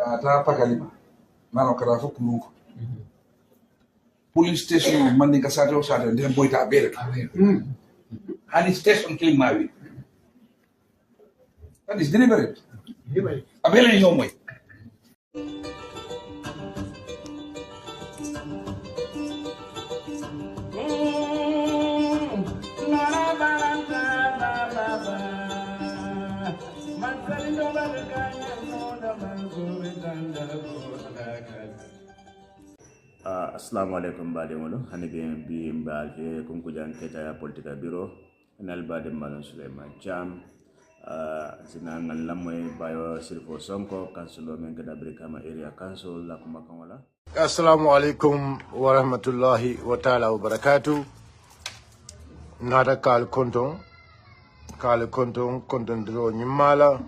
Kata pakalima. Mano kara fo kulunko. Police station mandi kasate o sate ndem boyta abere. Hani station kilim mawi. That is deliberate. Abele nyomoy. Assalamu alaikum bademolo hanibe bi mbalke Kunkujang Keitaya UDP Bureau nal badem malon Suleiman Jam zina ngal lamoy Baiyo Sonko councilor men gada Brikama area council la kuma kanwala. Assalamu alaikum wa rahmatullahi wa ta'ala wa barakatuh. Nada kal konton dro nyimala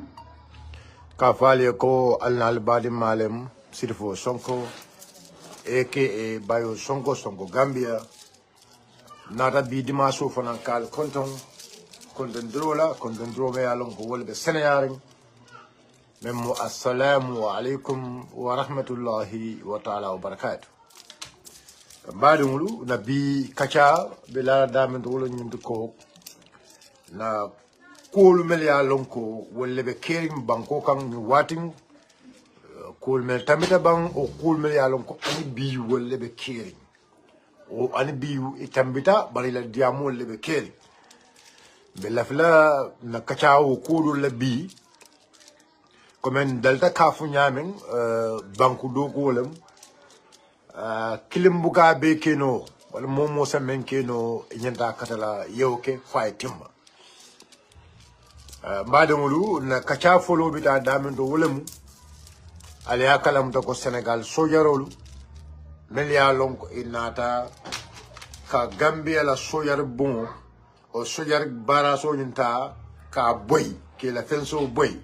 ka fali ko alnal badim malem Sheriffo Sonko aka Baiyo Sonko Gambia. Nada bi dimaso fanan kal konton dro me alon ko wolbe seneyaring memo assalamu alaikum wa rahmatullahi wa ta'ala wa barakatuh. Badumulu na bi kacha bela damen wolo nyimdu ko na kol mel ya lonko wolle be kering banko kan ni wating kol mel tamita bang o kol mel ya lonko ani bi wolle be kering o ani bi itambita bari la diamo wolle be kering bela fla na kacha o kol le bi comme dalta kafu nyamen banku do golem kilimbuka be keno wala momo sa men keno nyanta katala yewke fay timba madamulu na kacha folo bita damen do wolemu ali akalam to ko Senegal sojarolu melia lonko inata ka Gambia la sojar bon o sojar baraso nyanta ka boy ke la fenso boy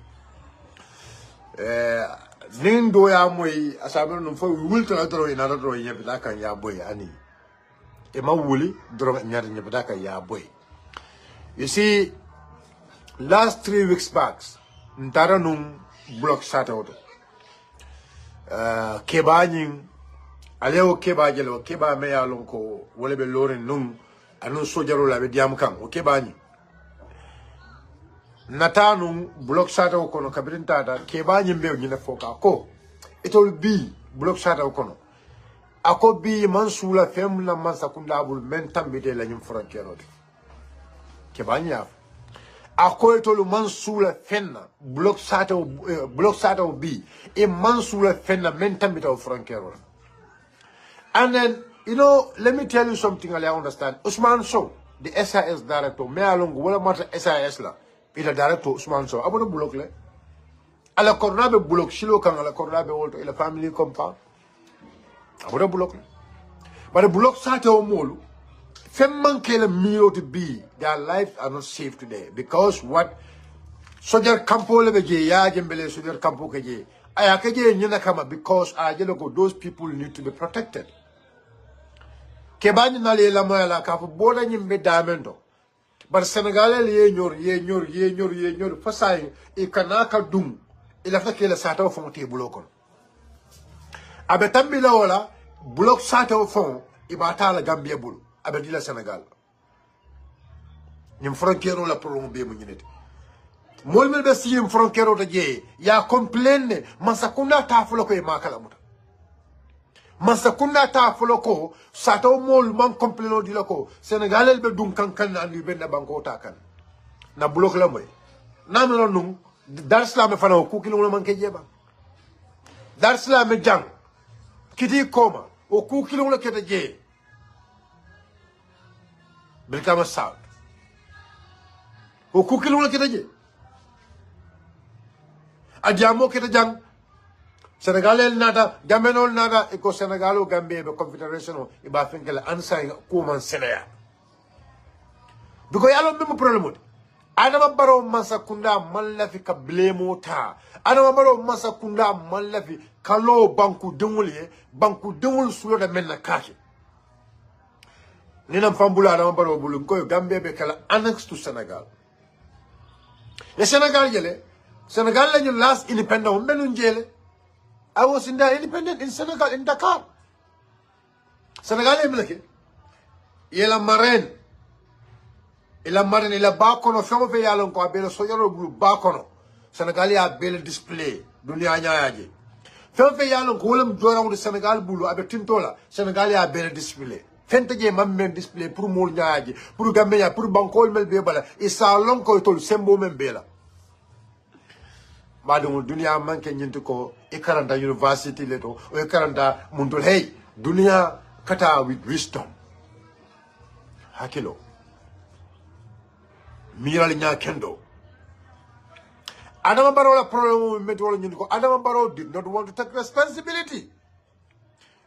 nindo ya moy asabe no fo wulta dro ina dro nyebita kan ya boy ani e ma wuli dro nyebita kan ya boy. You see, last 3 weeks back ntara num block sata auto kebanyin aleo kebajelo keba me ya lonko wole be lorin num anu sojaro la be diam kan o kebanyin natanum block sata kono kabirin tata kebanyin be nyina foka ko itol bi block sata kono ako bi mansula fem na mansakunda bul men tambide la nyum frontiero kebanya ako itol mansula fenna block sata bi e mansula fenna men tambide frontiero. And then, you know, let me tell you something I understand. Usman Sow, the SIS director, me along wala mata SIS la ila director Usman Sow abono block le ala corona be block shilo kan ala corona be wolto ila family compound abono block le but the block sate o molu fem manke le milo to be their lives are not safe today because what soldier campo le be je ya jembele soldier campo ke je aya ke je nyina kama because ajelo those people need to be protected. Kebani nale la moya ka fo boda nyimbe damendo bar Senegal ye nyor fasay e kanaka dum ila fa kele sata fo te blokon abe tambila wala blok sata fo ibata la Gambia bulu abe dila Senegal nyim frontière la problème be mu ñinete mol mel be siyim frontière to je ya complain masakunda ta fo ko e makala muta masakunda ta foloko sato mol man compleno di lako Senegalel be dum kankan andi ben banko ta kan na blok la moy nam la num dar islam fa no ku kilo man ke jeba dar islam jang kiti koma o ku kilo la kete je Brikama South o ku kilo la kete je adiamo kete jang Senegal nada Gamenol nada eko Senegalo Gambia be confederation e ba fenkele ansay ko man Senegal because yalo memo problème adama baro masakunda mallafi ka blemo ta adama baro masakunda mallafi kalo banku dengul sulo da menna kake nina fambula adama baro bulu ko Gambia be kala annex to Senegal le Senegal yele Senegal lañu last independent belu njele I was in the independent in Senegal, in Dakar. Senegal is like ila marine ila bakono fengo fe yalon ko abelo sojaro bulu bakono Senegal ya bele display dunia nyaaje fengo fe yalon ko wolam joramu Senegal bulu abe tintola Senegal ya bele display fente je mamme display pour mol nyaaje pour gambeya pour bankol mel be bala isa lon ko tol sembo men bela badum dunia manke nyinti ko e karanta university leto o e karanta mundul hey dunia kata with wisdom hakilo miral nya kendo Adama Barrow la problem metolo nyindi ko Adama Barrow did not want to take responsibility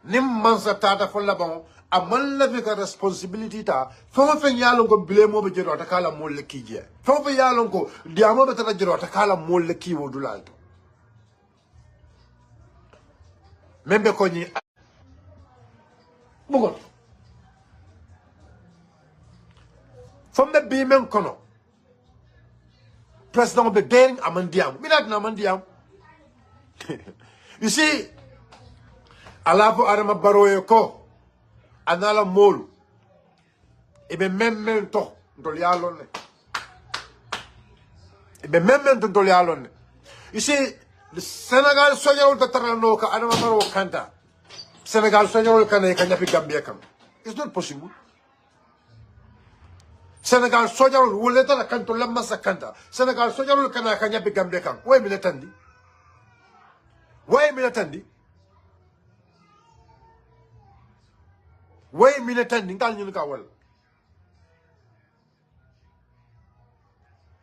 nim mansa tata folla bon amal la vika responsibility ta fama fe yalon ko blemo be jero ta kala mol le kije fama fe yalon ko diamo be tata jero ta kala mol le kiwo dulalto membe ko ni bugon from the bimen kono president be daring amandiam minat na amandiam you see alafu Adama Barrow ko anala molu ebe memmen to ndol yalon ne ebe memmen to ndol yalon ne you see the Senegal sojarol to tarano ka Adama Barrow kanta Senegal sojarol kan e kanya fi Gambia kam it's not possible Senegal sojarol woleta la kanto lamma sakanta Senegal sojarol kan kanya fi Gambia kam way militandi way militandi ngal ñu ka wal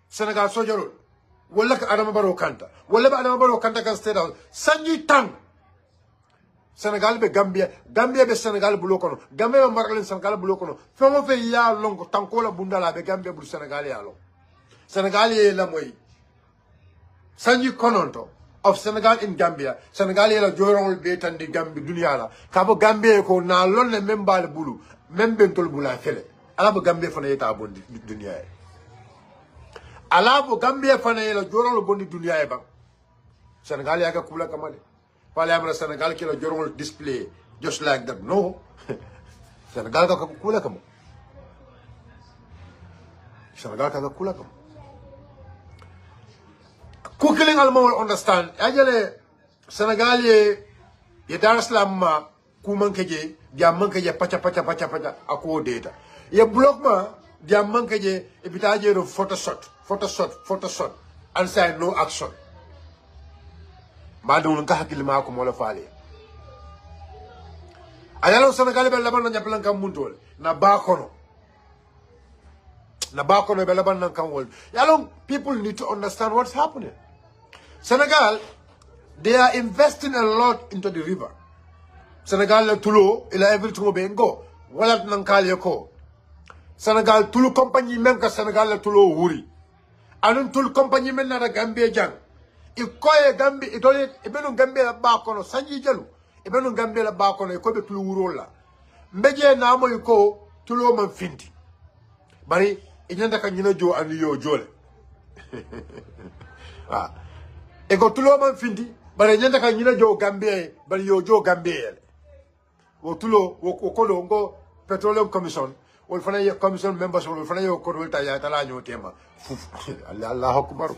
Senegal sojarol wala ka Adama Barrow kanta wala ba Adama Barrow kanta kan state house sanji tang Senegal be Gambia be Senegal bulo kono Gambia be Marlin Senegal bulo kono fengo fe ya longo tankola bundala be Gambia bul Senegal ya lo Senegal ye la moy sanji kononto of Senegal in Gambia Senegal ye la jorongol be tan di Gambia dunia la ka bo Gambia ko na lon ne membal bulu membe tol bula fele ala bo Gambia fana yeta bondi dunia e ala bo Gambia fana ye la jorongol bondi dunia e ba Senegal ya ka kula kamale Pale amra Senegal ki la jorongol display just like that no Senegal ka kula kamo Senegal ka kula kamo Kukiling alma will understand ajale Senegal ye Dar es Salaam ma kuman keje dia man keje pacha ako data ye block ma dia man keje e bitaje ro photoshop and say no action madon ka hakil ma ko mo la faale ayalo Senegal be laban na nyaplan kam muntol na ba kono be laban nan kam wol yalo people need to understand what's happening Senegal they are investing a lot into the river Senegal la tulo ila everything be ngo wala nan kale ko Senegal tulu compagnie men ka Senegal la tulo wuri anun tul compagnie men na Gambia jang ikoye Gambia itole ibenu Gambia la ba kono sanji jalu ibenu Gambia la ba kono ko be tulu wuro la mbeje na mo ko tulo man finti bari inyanda ka nyina jo an yo jole ah e go tulo man finti bari inyanda ka nyina jo Gambia bari yo jo Gambia wo tulo wo ko lo ngo petroleum commission wol fana ye commission members wol fana yo ko wol ta ya tala nyo tema Allahu akbar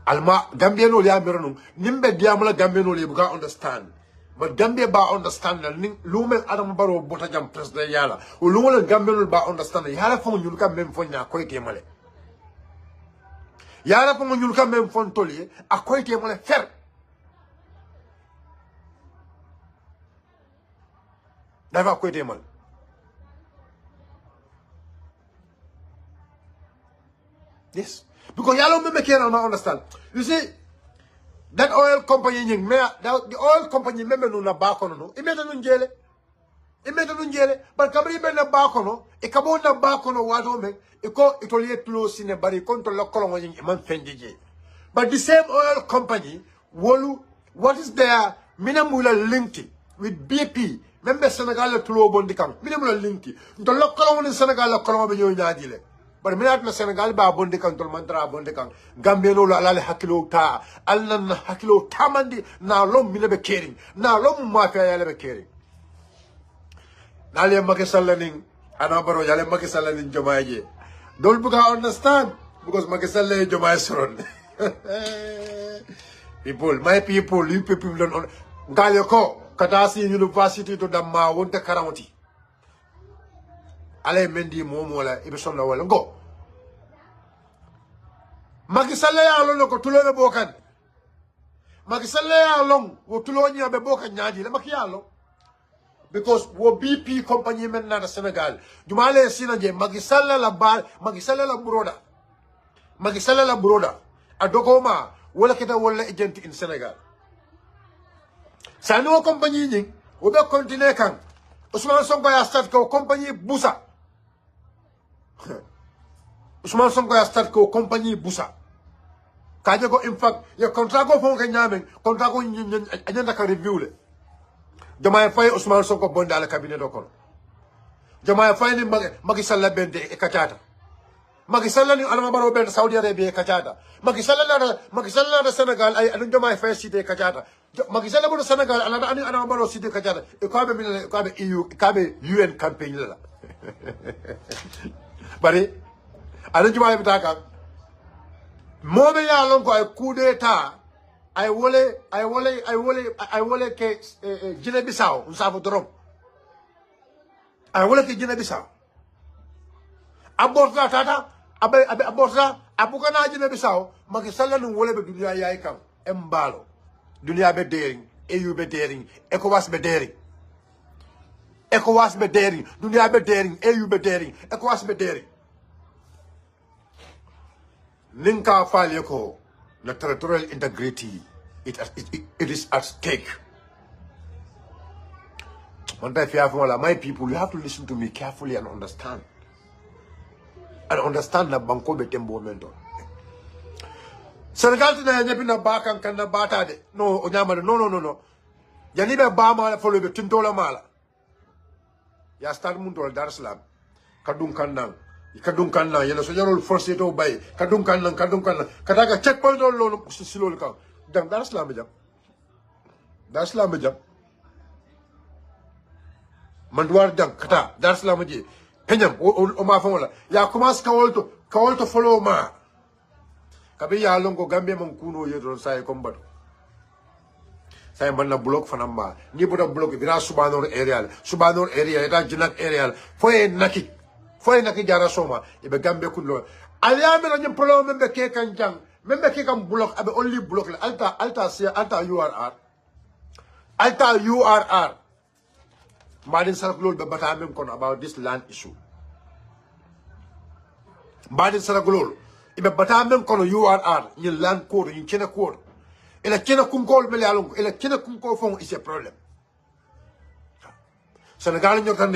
alma Gambia no ya meronu nimbe diamala Gambia no le buka understand but Gambia ba understand na lumen Adama Barrow bota jam president yala o lumen Gambia no ba understand yala fo nyul kam mem fo nya ko temale yala fo nyul kam mem fo toli akoy temale fer dafa koy temale yes because y'all don't make it understand. You see, that oil company, the oil company, member no na bakono no. Imeta nun jele. But kabri be na bakono, e kabo na bakono wado me, e ko itoliye close in bari konto lokolo mo yin man fendije. But the same oil company, wolu, what is there? Minamula linked with BP. Member Senegal tulo bondi kam. Minamula linked. The lokolo mo Senegal lokolo mo be nyo nyadile. bar minat na Senegal ba bonde kan tol mantra bonde kan Gambia no la ala hakilo ta alnan hakilo tamandi na lom minabe kering na lom mafia yale be kering nale make sallaning ana baro yale make sallaning jomaje dol buga understand because make salle jomay soron people my people you people don't ngale ko katasi university to damma wonte karawti ale mendi momo la ibe sonna wala ngo Macky Sall ya lon ko tulo be bokan Macky Sall ya lon wo tulo nya be bokan nyaadi la Macky ya lon because wo BP company men na Senegal jumale sina je Macky Sall la Macky Sall la broda adokoma wala kita wala agent in Senegal sano company ni wo be continue kan Ousmane Sonko ya start ko company Busa Ousmane Sonko ya start ko compagnie Busa kaje ko in fact ya contrat ko fon ka nyamen contrat ko anyanda ka review le jama fay Ousmane Sonko bonda la cabinet do kon jama fay ni Macky Sall bende e kacata Macky Sall ni alama baro bende Saudi Arabia e kacata Macky Sall na Senegal ay anu jama fay cité kacata Macky Sall bo Senegal ala ani alama baro cité kacata e ko be EU ko be UN campaign la bari ana juma bitaka mobe ya lon ko ay coup d'état ay wole ke Guinée Bissau usafu drom ay wole ke Guinée Bissau aborta tata aborta abukana Guinée Bissau Macky Sall nu wole be dunia yaay kam embalo dunia be dering EU be dering ECOWAS be dering dunia be dering EU be dering ECOWAS be dering Ninka Faleko, the territorial integrity, it is at stake. My people, you have to listen to me carefully and understand. And understand that Banko Betembo Mento. Senegal today, Yapina Bakan Kanda Bata, no, Onyama, no. Yaniba Bama follow the Tintola Mala. Yastar Munto Dar Salam, Kadung Kandang. Kadung kanna yena so jarol force to bay kadung kanna kataga checkpoint lo silol ka dang dar islam jam man duar dang kata dar islam ji penyam o ma famola ya commence kawolto follow ma kabe ya longo Gambia mon kuno yedon say combat say man na block fanamba ni boda block bira subanor area eta jinak area foye naki foy nak jara soma ibe Gambia kullo aliame la nyem problème membe ke kan jang membe ke kan block abe only block la alta URR madin sarklol be bata mem kon about this land issue madin sarklol ibe bata mem kon URR ni land code ni kena code ela kena kunkol be lalong ela kena kunkol fon is a problem Senegal nyotan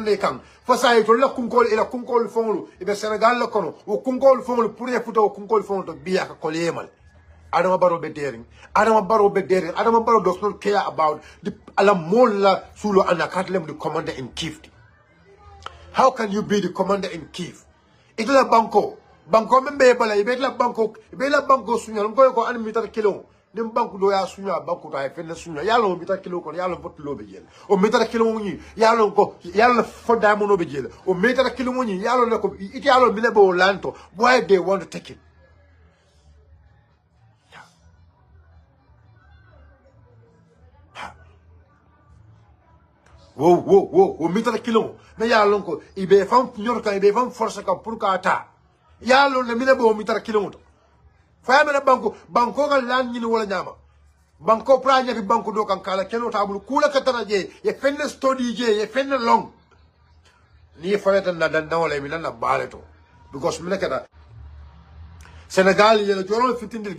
le kan fasa ito la kunkol fonglu ibe Senegal la kono o kunkol fonglu pour ya futa o kunkol fonglu to biya ka kolemal adama baro be dering adama baro does not care about the alamola sulo anakatlem the commander in chief. How can you be the commander in chief? Itla banko membe bala ibe la banko sunya ngoy ko an mitar kilo nim banku do ya sunya banku ta fenna sunya yalo mi ta kilo ko yalo bot lo be jel o mi ta kilo ni yalo foda mo no be jel o mi ta kilo ni yalo le ko it yalo mi le bo lanto why they want to take it wo mi ta kilo me yalo ko ibe fam nyor ka ibe fam force ka pour ka ta yalo le mi le bo mi ta kilo Family banko ga lan ni wala nyama banko praje bi banko do kan kala keno tabul kula katana je ye fenne study je ye fenne long ni falata na dan wala mi na baleto because mi nakata Senegal ye joro fitindil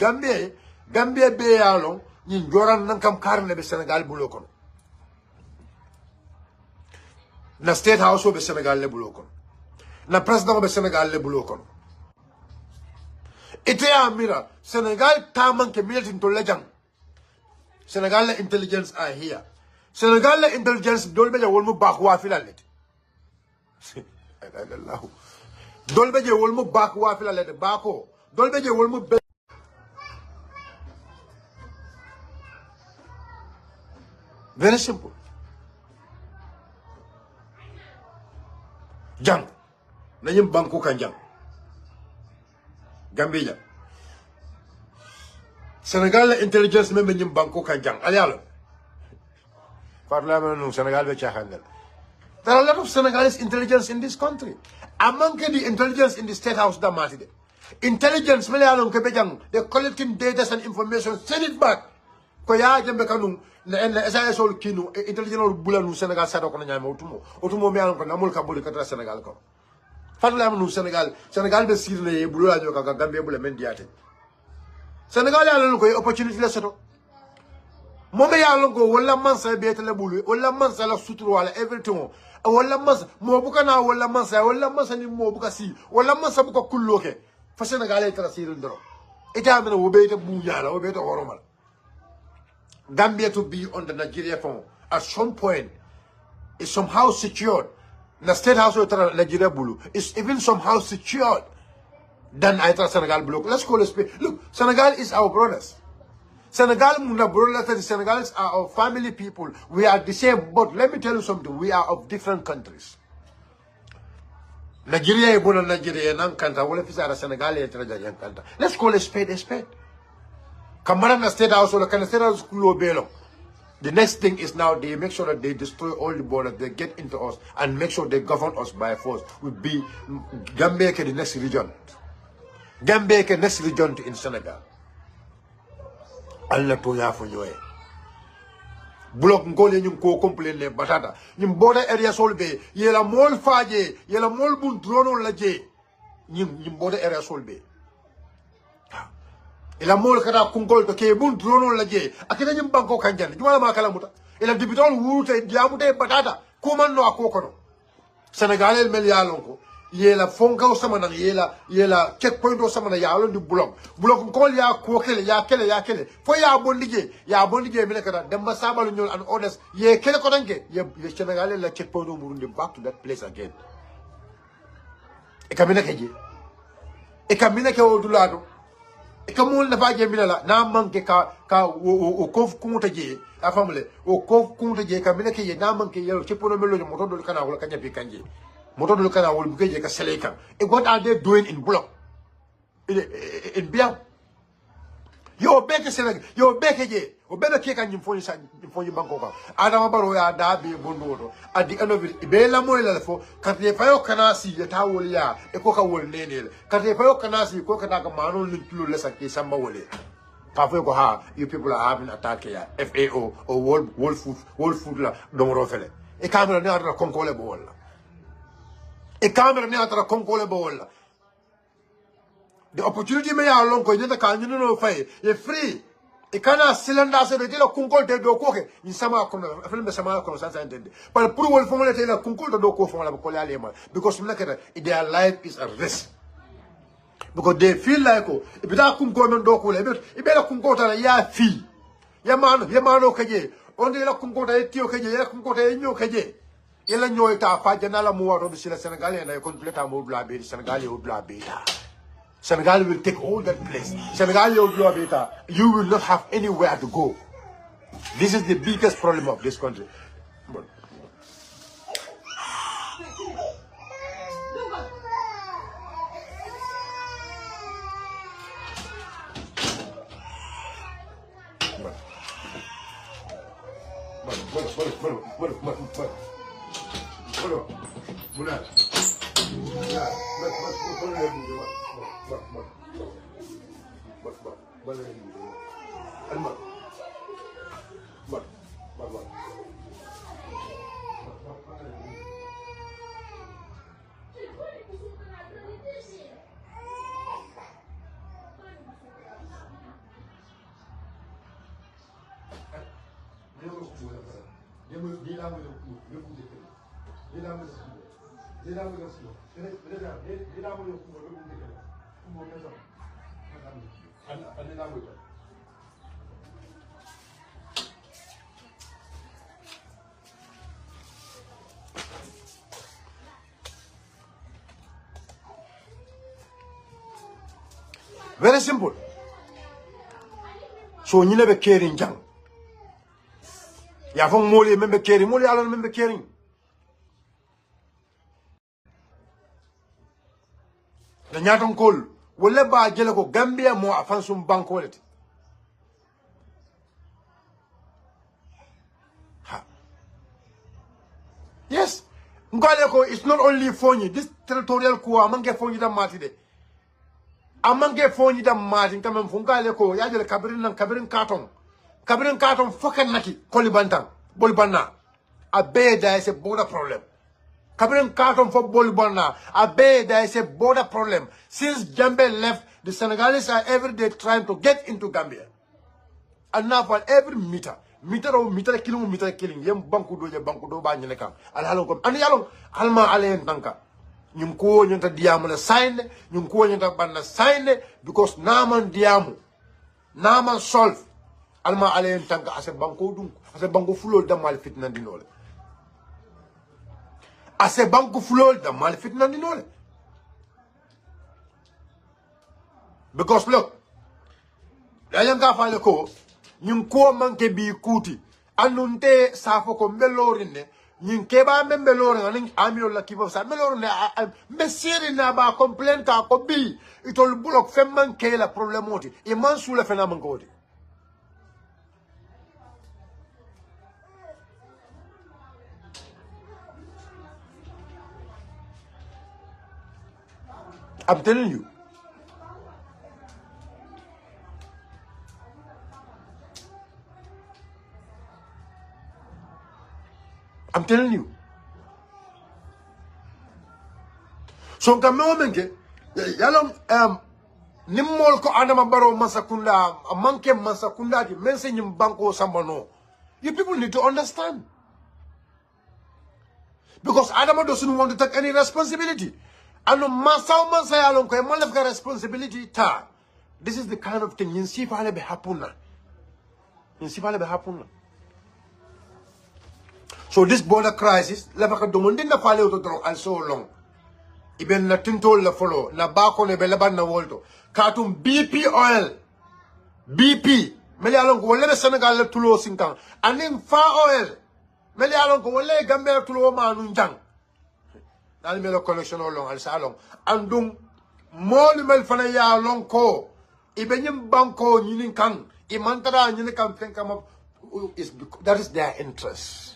Gambia be yalo ni joran nan kam karne be Senegal bulo kon na state house be Senegal le bulo kon na president be Senegal le bulo kon ite amira Senegal taman ke military to lejang Senegal intelligence are here Senegal intelligence dolbe ja wolmu bax wa filalet dolbe je wolmo bak wa fila lede bako dolbe je wolmo very simple jang nanyim banku kan jang Gambia Senegal intelligence membe nyim banku kan jang alialo Parliament Senegal be chahandel. There are a lot of Senegalese intelligence in this country. Among the intelligence in the State House, the intelligence, they're collecting data and information, send it back. Koya jembe kanung na SAS ol kinu intelligence bulanu Senegal sa do ko nyama otumo me alon ko namul ka boli katra Senegal ko. Parliament Senegal be sirle bulula joka Gambia bule mendiate. Senegal alon ko opportunity la soto. Mome ya longo wala mansa bete la bulu wala mansa la suturu wala everything wala mansa mo buka na wala mansa ni mo buka si wala mansa buka kulloke fa Senegal ay trasir ndoro eta mena wo bete bunyala wo bete horomal Gambia to be on the Nigeria phone at some point is somehow secured the State House of Nigeria bulu is even somehow secured than Aitra Senegal block. Let's call it. Look, Senegal is our brothers. Senegal, Senegalese are our family people. We are the same, but let me tell you something. We are of different countries. Nigeria is born Nigeria, Senegal is let's call a spade a spade. Kamarana State House or the State House Belo. The next thing is now they make sure that they destroy all the borders, they get into us and make sure they govern us by force. Would be Gambia the next region. Gambia the next region in Senegal. Allah to ya fo yoy block ngole nyum ko complain le batata nyum border area solbe yela mol faje yela mol bun drono la je nyum border area solbe ila mol kada kungol to ke bun drono la je akina nyum banko kanjan juma ma kala muta ila dibitol wurute diamute batata ko man no akokono Senegal mel ya lonko yela fonga sama nang yela checkpoint sama na yalo di block ko ya ko kele ya kele fo ya bondige mele kada demba sabalu ñol an orders ye kele ko danke ye Senegal la checkpoint murundi back to that place again e kamina ke o dulado e kamul na faje minala na manke ka o kof kunta je afamle o kof kunta je kamina ke ye na manke yelo checkpoint melo moto dol kana wala kanya bi kanje moto dul kana wol buke ka seleka e what are they doing in block in biam yo beke seleka yo beke je o bebe ke kan nyimfoni banko ka adama baro ya da be bondodo at the end of it be la moy la fo karte fayo kana si ya tawol ya e ko ka wol nenel karte fayo kana si ko kana ka manol ni tulo lesa ke samba wole pa fo ko ha you people are having attack ya FAO or world food la don rofele e camera ne atra konkole bo wala e camera ne atra konkole bo wala the opportunity me ya lon ko nyata ka nyino no fay e free e kana cylinder se de la kunkol de do ko ke ni sama ko film sama ko sa entende par pour wol fo le te la kunkol do ko fo la ko le ma because mlakata their life is a risk because they feel like oh e bita kunkol non do ko le e be la kunkol ta ya fi ya mano kaje on de la kunkol ta tio kaje ya kunkol ta nyo kaje ela nyo ta fa jana la mo waro bi sila Senegal na complete mo bla be Senegal o bla be Senegal will take all that place. Senegal, you will not have anywhere to go. This is the biggest problem of this country. Very simple. So you never caring jang. Ya fong mole membe caring, mole alon membe caring. The nyaton kol wala ba jele ko Gambia mo afansum banko let. Yes. Ngale it's not only phony. This territorial coup amange phony da mati de. Amange phony da mati quand même ngale ko ya jele kabirin carton. Kabirin carton fokan naki kolibantang bolbanna. Abe there is a border problem. Kabirin carton for bolbanna. Abe there is a border problem. Since Gambia left, the Senegalese are every day trying to get into Gambia. And now for every meter killing yem banku do ba nyene kam al halon kom an yalon alma alen tanka nyum ko nyanta diamu la sign nyum ko nyanta banna sign because naman diamu naman solve alma alen tanka ase banko dum ase banko fulol da mal fitna dinole ase banko fulol da mal fitna dinole because look dayan ka fale ko ñing ko manke bi kuti anunte safo ko melorine ñing keba men melorine anin amio la kibo sa melorine mesiri na ba complain ka ko bi itol block fem manke la problème oti e man sula fena man ko odi I'm telling you. I'm telling you. So kame omenke yalom nimmol ko anama baro masakunda manke masakunda di mense nyim banko sambano. You people need to understand. Because Adama doesn't want to take any responsibility. And masao yalom ko malafka responsibility ta. This is the kind of thing yinsi fale be hapuna. Yinsi fale be hapuna. So this border crisis, lafaka domondin na fale auto drone and so long. Iben na tintol la follow, na bako ne belaban na wolto. Katum BP oil, BP, meli alon ko wale Senegal le tulo singkang. Aning fa oil, meli alon ko wale Gambia tulo ma nunjang. Nali melo connection olong al salong. Andung moli mel fana ya long ko. Iben yim banko nyinin kang. Imantara nyinin kang tenkam is that is their interest.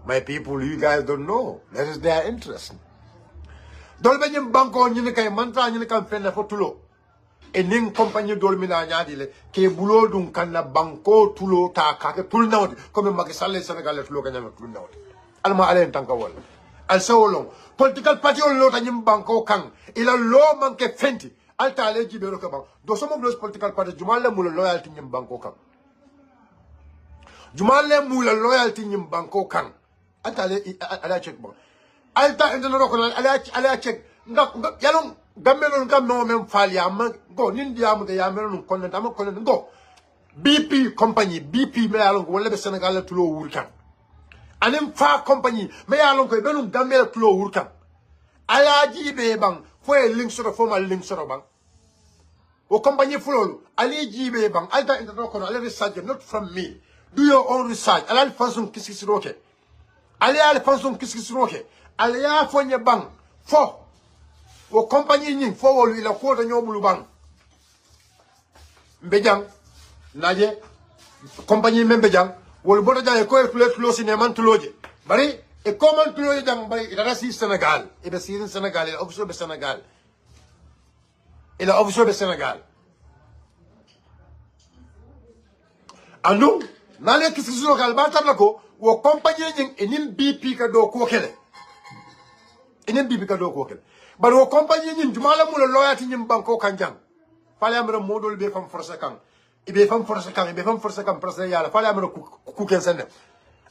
My people, you guys don't know. That is their interest. Dolbenyem banko nyine kay mantra nyine kan fenna fo tulo. Ening compagnie dolmina nyaadile ke bulo dum kan na banko tulo ta ka ke tul nawde comme Macky Sall Sénégal tulo kanyam tul nawde. Alma alen tanka wala. Al sawolong political party on lota nyim banko kan ila lo manke fenti alta ale jibero ka bank. Do some of those political parties jumale mul loyalty nyim banko kan. Jumale mul loyalty nyim banko kan. Ala check bon alta indino ko ala check ngak yalon gamelon kam no mem fali am go nindi am ga yamelon konnen am konnen go BP company BP me yalon ko wala be Senegal tulo wurkan anem fa company me yalon ko benum gamel tulo wurkan ala jibe bang fo e link soro fo mal link soro bang o company fulolu ali jibe bang alta indino ko ala research not from me do your own research ala façon kisi roke ali ala façon kisi roke ali ya fonye bang fo o compagnie nyin fo wolu ila ko ta nyobulu bang mbejang naje compagnie membe jang wolu boto jang ko plate close ne man tuloje bari e comment tuloje jang bari ila rasi Senegal e be sirin Senegal e office be Senegal ila office be Senegal anu nale kisi local ba tabla ko wo compagnie nyin enin BP ka do ko kele enen BP ka do ko kele bari wo compagnie nyin jumala mu loyati nyim banko kanjang fale amra modol be fam force kan ibe fam force kan presse yala fale amra ku ken sende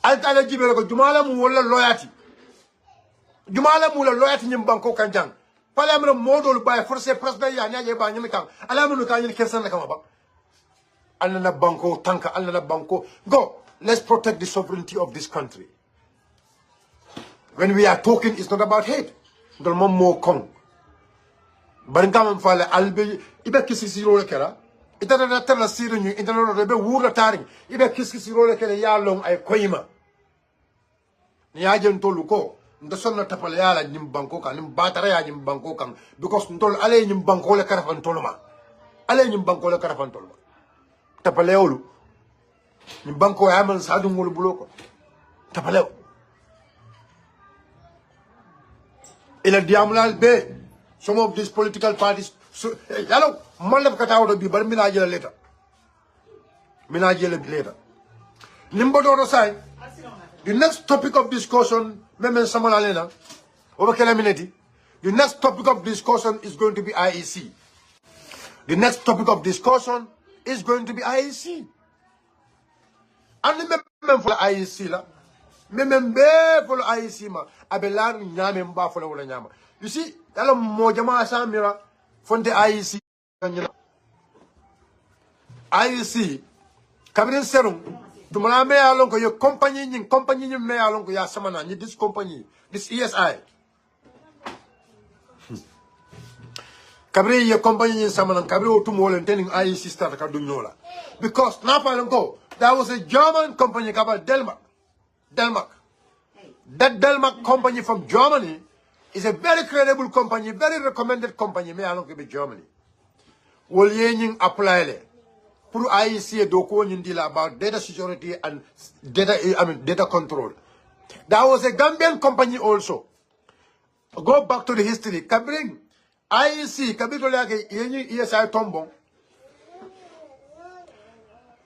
alta jibe ko jumala mu wala loyati nyim banko kanjang fale amra modol bay force presse ya nyaaje ba nyim kan ala mu kan nyim ken sende kama ba alna banko tanka alna banko go. Let's protect the sovereignty of this country. When we are talking, it's not about hate. Barinkam fale albe ibe kisi role kera ita da tala siri ni ita no rebe wura taring ibe kisi role kera ya long ay koyima ni ya jen tolu ko ndo sonna tapale yala nyim banko kan nim batara ya nyim banko kan because ntol ale nyim banko le karafan tolma ale nyim banko le karafan tolma tapale olu nyim banko ya man sadu ngol buloko tapale ila diamulal be some of these political parties so yalo mallaf kata wodo bi bar mina jela later nimbo do say the next topic of discussion memen samala lena over kelaminati the next topic of discussion is going to be IEC. The next topic of discussion is going to be IEC. And memem for IEC la memem be for IEC ma abelan nyame mba for wala nyama. You see, yalo mojama samira fonte IEC IEC kabirin serum tumana me alon ko yo company ni me alon ko ya samana ni this company this ESI kabri yo company ni samana kabri o tumo len tening IEC start ka dunyola because na pa alon ko there was a German company called Denmark. That Denmark company from Germany is a very credible company, very recommended company. Me alon ko be Germany. Wol yening apply le pour IEC doko nyindila about data security and data control. There was a Gambian company also. Go back to the history. Kabring IEC kabito lake yenyi ESI tombo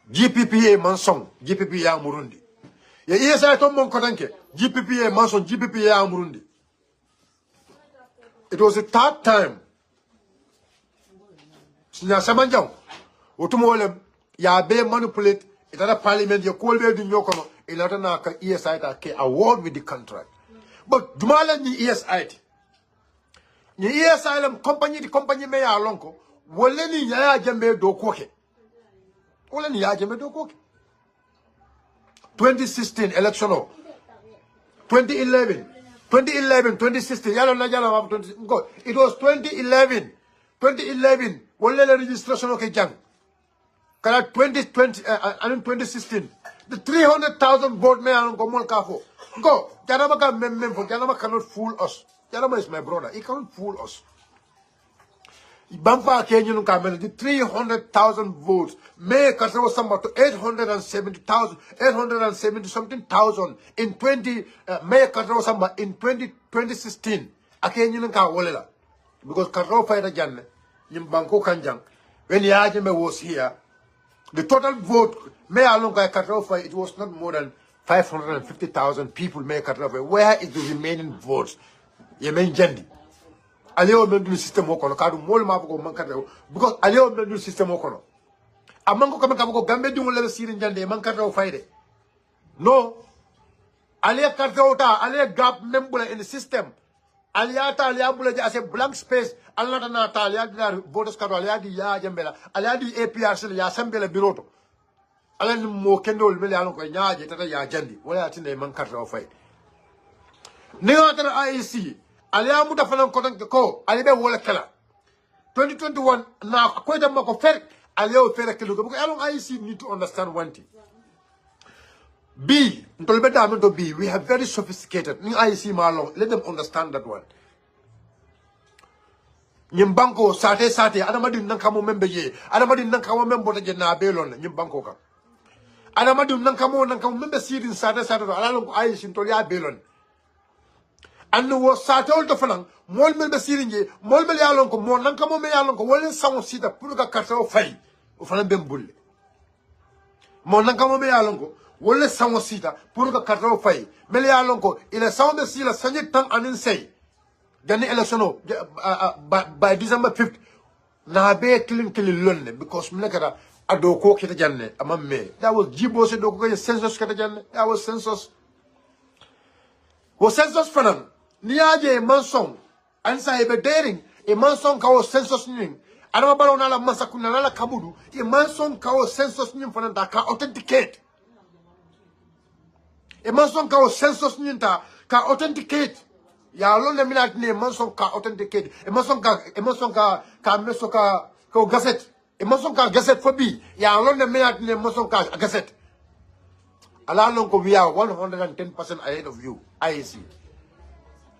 GPPA mansong GPPA Murundi. Ye ESI tombo kodanke GPPA mansong GPPA Murundi. It was the third time. Sinya samanjang utumole ya be manipulate itara parliament ya kolbe di nyokono ilata na ka ESI ta ke award with the contract. But dumala ni ESI ni ESI lam company me ya lonko wole ni ya jambe do koke. Wole ni ya jambe do koke. 2016 election 2011 2016 yalo na jalo 20 God it was 2011 wole la registration okay jang kala 2016 the 300,000 vote me an go mon kafo go janama ka mem for janama cannot fool us. Janama is my brother, he cannot fool us. Bampa Kenyan Kamel, the 300,000 votes may control somewhat to 870 something thousand in 20 may control somewhat in 2016 a Kenyan Kawolela because Karo Fighter Jan Banko Kanjang when Yajime was here the total vote may along Katrofa it was not more than 550,000 people may Katrofa. Where is the remaining votes? Yemen Jendi. Aleo mendu system okono kadu mol mabuko mankata because aleo mendu system okono amango kama kabuko gambe di wala sirin jande mankata fayde no ale karta ota ale gap membula in the system aliata aliabula ja ase blank space alata na ta aliadi voters kadu aliadi ya jambela aliadi APRC ya sambela biroto alani mo kendol mele alon ko nyaaje tata ya jandi wala tinde mankata fayde ni wata IEC aliamu da fanan kotan ko alibe wala kala 2021 na ko da mako fer alio fer kelo ko alon IEC need to understand one thing B ntolbe da to B we have very sophisticated ni IEC malo let them understand that one nyimbanko sate adama din nan kamo membe ye adama din nan kamo membo ta jenna belon nyimbanko ka adama din nan kamo membe sidin sate alalon ko IEC ntol ya belon and was sat all the falang, Molmel Basiringe, Molmel Yalonko, Monankamo Yalonko, Wallen Sound Sita, Purga Cartel Fay, of an Bembul. Monankamo Yalonko, Wallen Sound Sita, Purga Cartel Fay, Melialonko, in a sound of Sila Sanjit Tang and say, then the election by December 5th, Nabe killing London because Mnakara Adoko Kitajane, among me. That was Jibos Doko census Katajan, that was census. Was census Fanan. Niaje mansong ansa ebe daring e mansong kawo census ning adama balo nala masakuna nala kabudu e mansong kawo census ning fana da ka authenticate e mansong kawo census ning ta ka authenticate ya lon na minat ne manson ka authenticate e manson ka meso ka ko gazette e manson ka gazette for bi ya lon na minat ne manson ka gazette ala lon ko we are 110% ahead of you IEC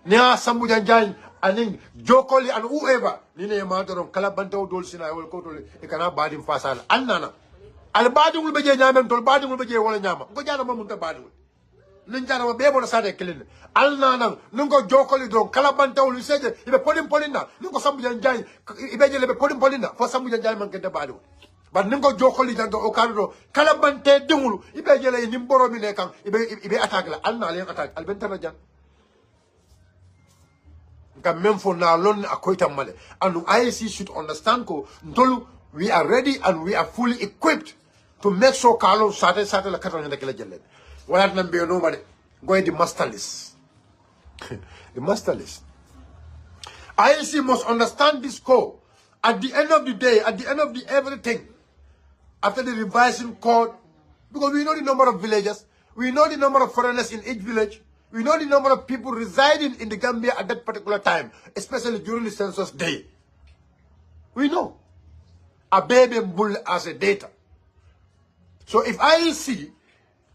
nia sambu janjan aning jokoli and whoever ni ne ma doron kala bantaw dol sina wol ko tol e kana badim fasal annana al badingul be je nyamem tol badingul be je wala nyama ko jana ma munta badingul nin jana ma bebo na sade kelin al nanan ningo jokoli do kala bantaw lu seje ibe polinna ningo sambu janjan ibe je lebe polinna fo sambu janjan man kede badingul but ningo jokoli jango o kado kala bante dingulu ibe je le nimboro mi ne kan ibe attaque la al na le attaque al bentana jan même for now alone akoita male and IEC should understand ko ndolu we are ready and we are fully equipped to make sure Carlo sate la katanya kala jelle wala nambe no made going the master list the master list IEC must understand this code at the end of the day, at the end of the everything, after the revising code, because we know the number of villages, we know the number of foreigners in each village, we know the number of people residing in the Gambia at that particular time, especially during the census day. We know a baby bull as a data. So if I see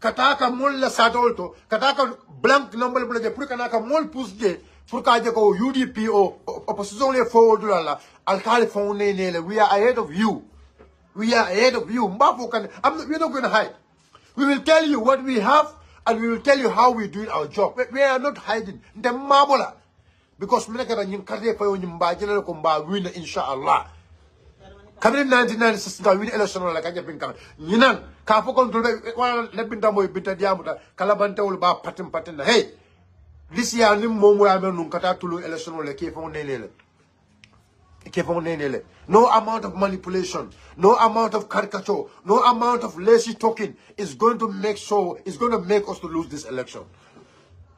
kataka mol la sadolto, kataka blank number bulage, pur kanaka mol pusje, pur kaje ko UDP or opposition le forward la, alkali phone nele, we are ahead of you. We are ahead of you. We're not going to hide. We will tell you what we have, and we will tell you how we're doing our job. We are not hiding. The mabola, because we are inshallah. Coming in 1996, we election like I have been coming. Yinan, Kapo control, let me tell you, Binta Diamuta, Calabanta will ba patin. Hey, this year, Momo Nunkata Tulu election like no amount of manipulation, no amount of caricature, no amount of lazy talking is going to make us to lose this election.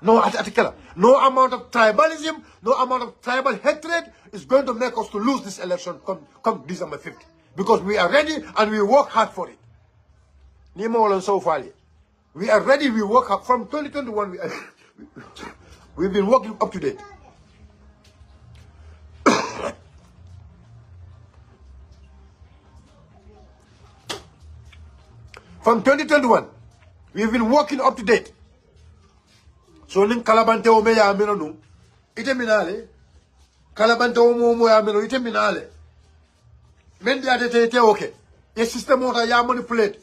No amount of tribalism, no amount of tribal hatred is going to make us to lose this election come December 5th. Because we are ready and we work hard for it. We are ready, we work hard. From 2021, we've been working up to date. From 2021, we've been working up to date. So, nin kalabante o me ya amino nu, ite minale, kalabante o mo ya amino, ite minale. Men di ate te okay. E system ota ya manipulate.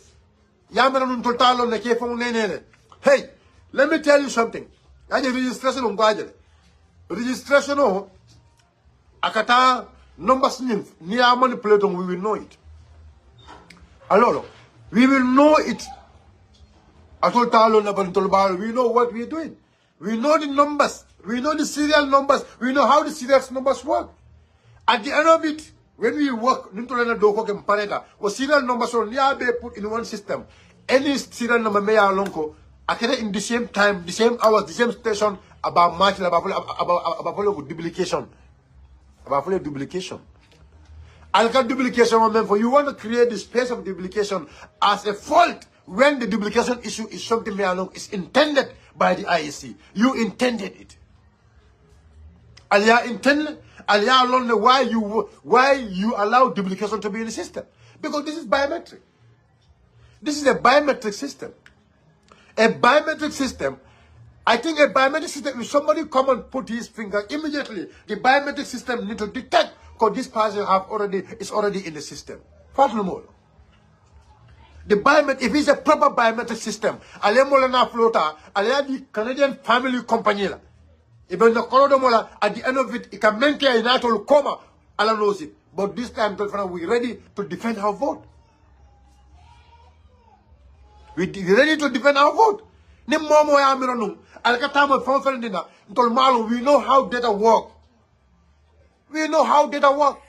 Ya amino nun totalo ne ke fon nenene. Hey, let me tell you something. Aje registration on gajele. Registration o, akata numbers ni ya manipulate on, we will know it. Alolo. We will know it. We know what we're doing. We know the numbers. We know the serial numbers. We know how the serial numbers work. At the end of it, when we work, serial numbers are put in one system. Any serial number may alonko, in the same time, the same hours, the same station, about match, about duplication. About duplication. Alka duplication, for you want to create the space of duplication as a fault when the duplication issue is something is intended by the IEC. You intended it. Alia intended, Alia alone why you allow duplication to be in the system. Because this is biometric. This is a biometric system. A biometric system, I think a biometric system, if somebody come and put his finger, immediately the biometric system need to detect because this person is already in the system. The biometric, if it's a proper biometric system, the Canadian family company, even the Colodomola, at the end of it, it can maintain a natural coma, Allah knows it. But this time, we're ready to defend our vote. We're ready to defend our vote. We know how data work. We know how data work.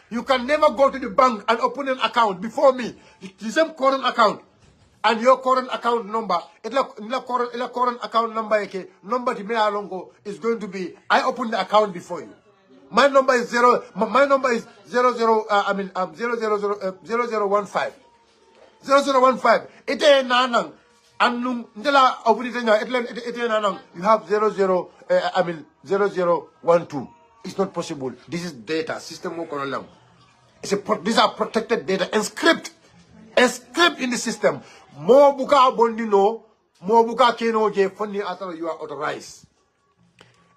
You can never go to the bank and open an account before me. The same current account and your current account number. Current account number is going to be. I opened the account before you. My number is 0015. 0015. It ain't nanang. annum ndela obritanya etlen you have 0012. It's not possible. This is data system mo these are protected data inscript in the system. More buka bondino, more buka keno je funny after you are authorized.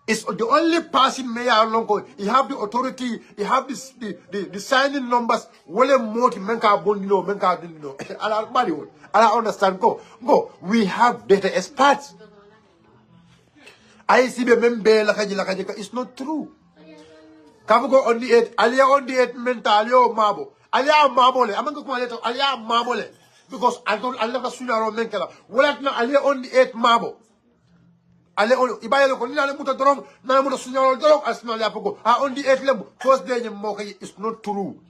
It's the only person mayor lonko. You have the authority, you have this the signing numbers. Wole moti menka bondino, menka bondino. I understand. Go. We have data experts. I see the member lakaji. It's not true. Kabugo on the 8, alia on the 8 mental yo mabo. Alia mabole. I'm going to alia mabole. Because I never sooner or menkela. Well, alia on the 8 mabo. Ale on ibayelo ko nila muta dorom na muta sunyalo dorom asna ya poko on the 8 level first day is not true.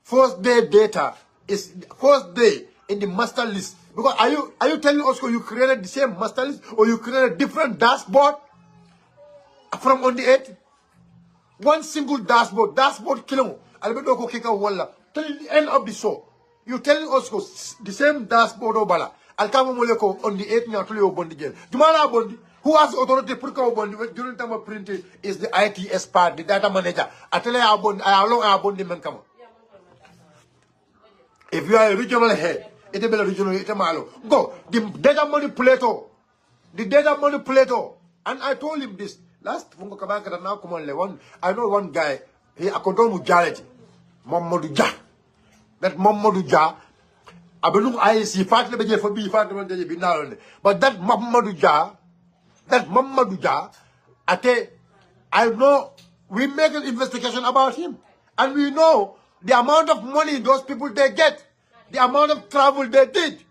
First day data is first day in the master list. Because are you telling us you created the same master list or you created a different dashboard from on the 8? One single dashboard kilo albedo ko kika wala till the end of the show. You telling us the same dashboard obala alkama moleko on the 8 na tuli obondi gel dumala bondi. Who has authority during time of printing is the IT expert, the data manager. If you are a regional head, it will be a regional head. Go. The data manipulator. And I told him this. Last I know one guy, he according mujality. Mamadou Ja. That Mamadou Ja. I believe I see partly for me, but that Mamadou Ja. That Mamadou Ja, I know we make an investigation about him. And we know the amount of money those people they get, the amount of travel they did,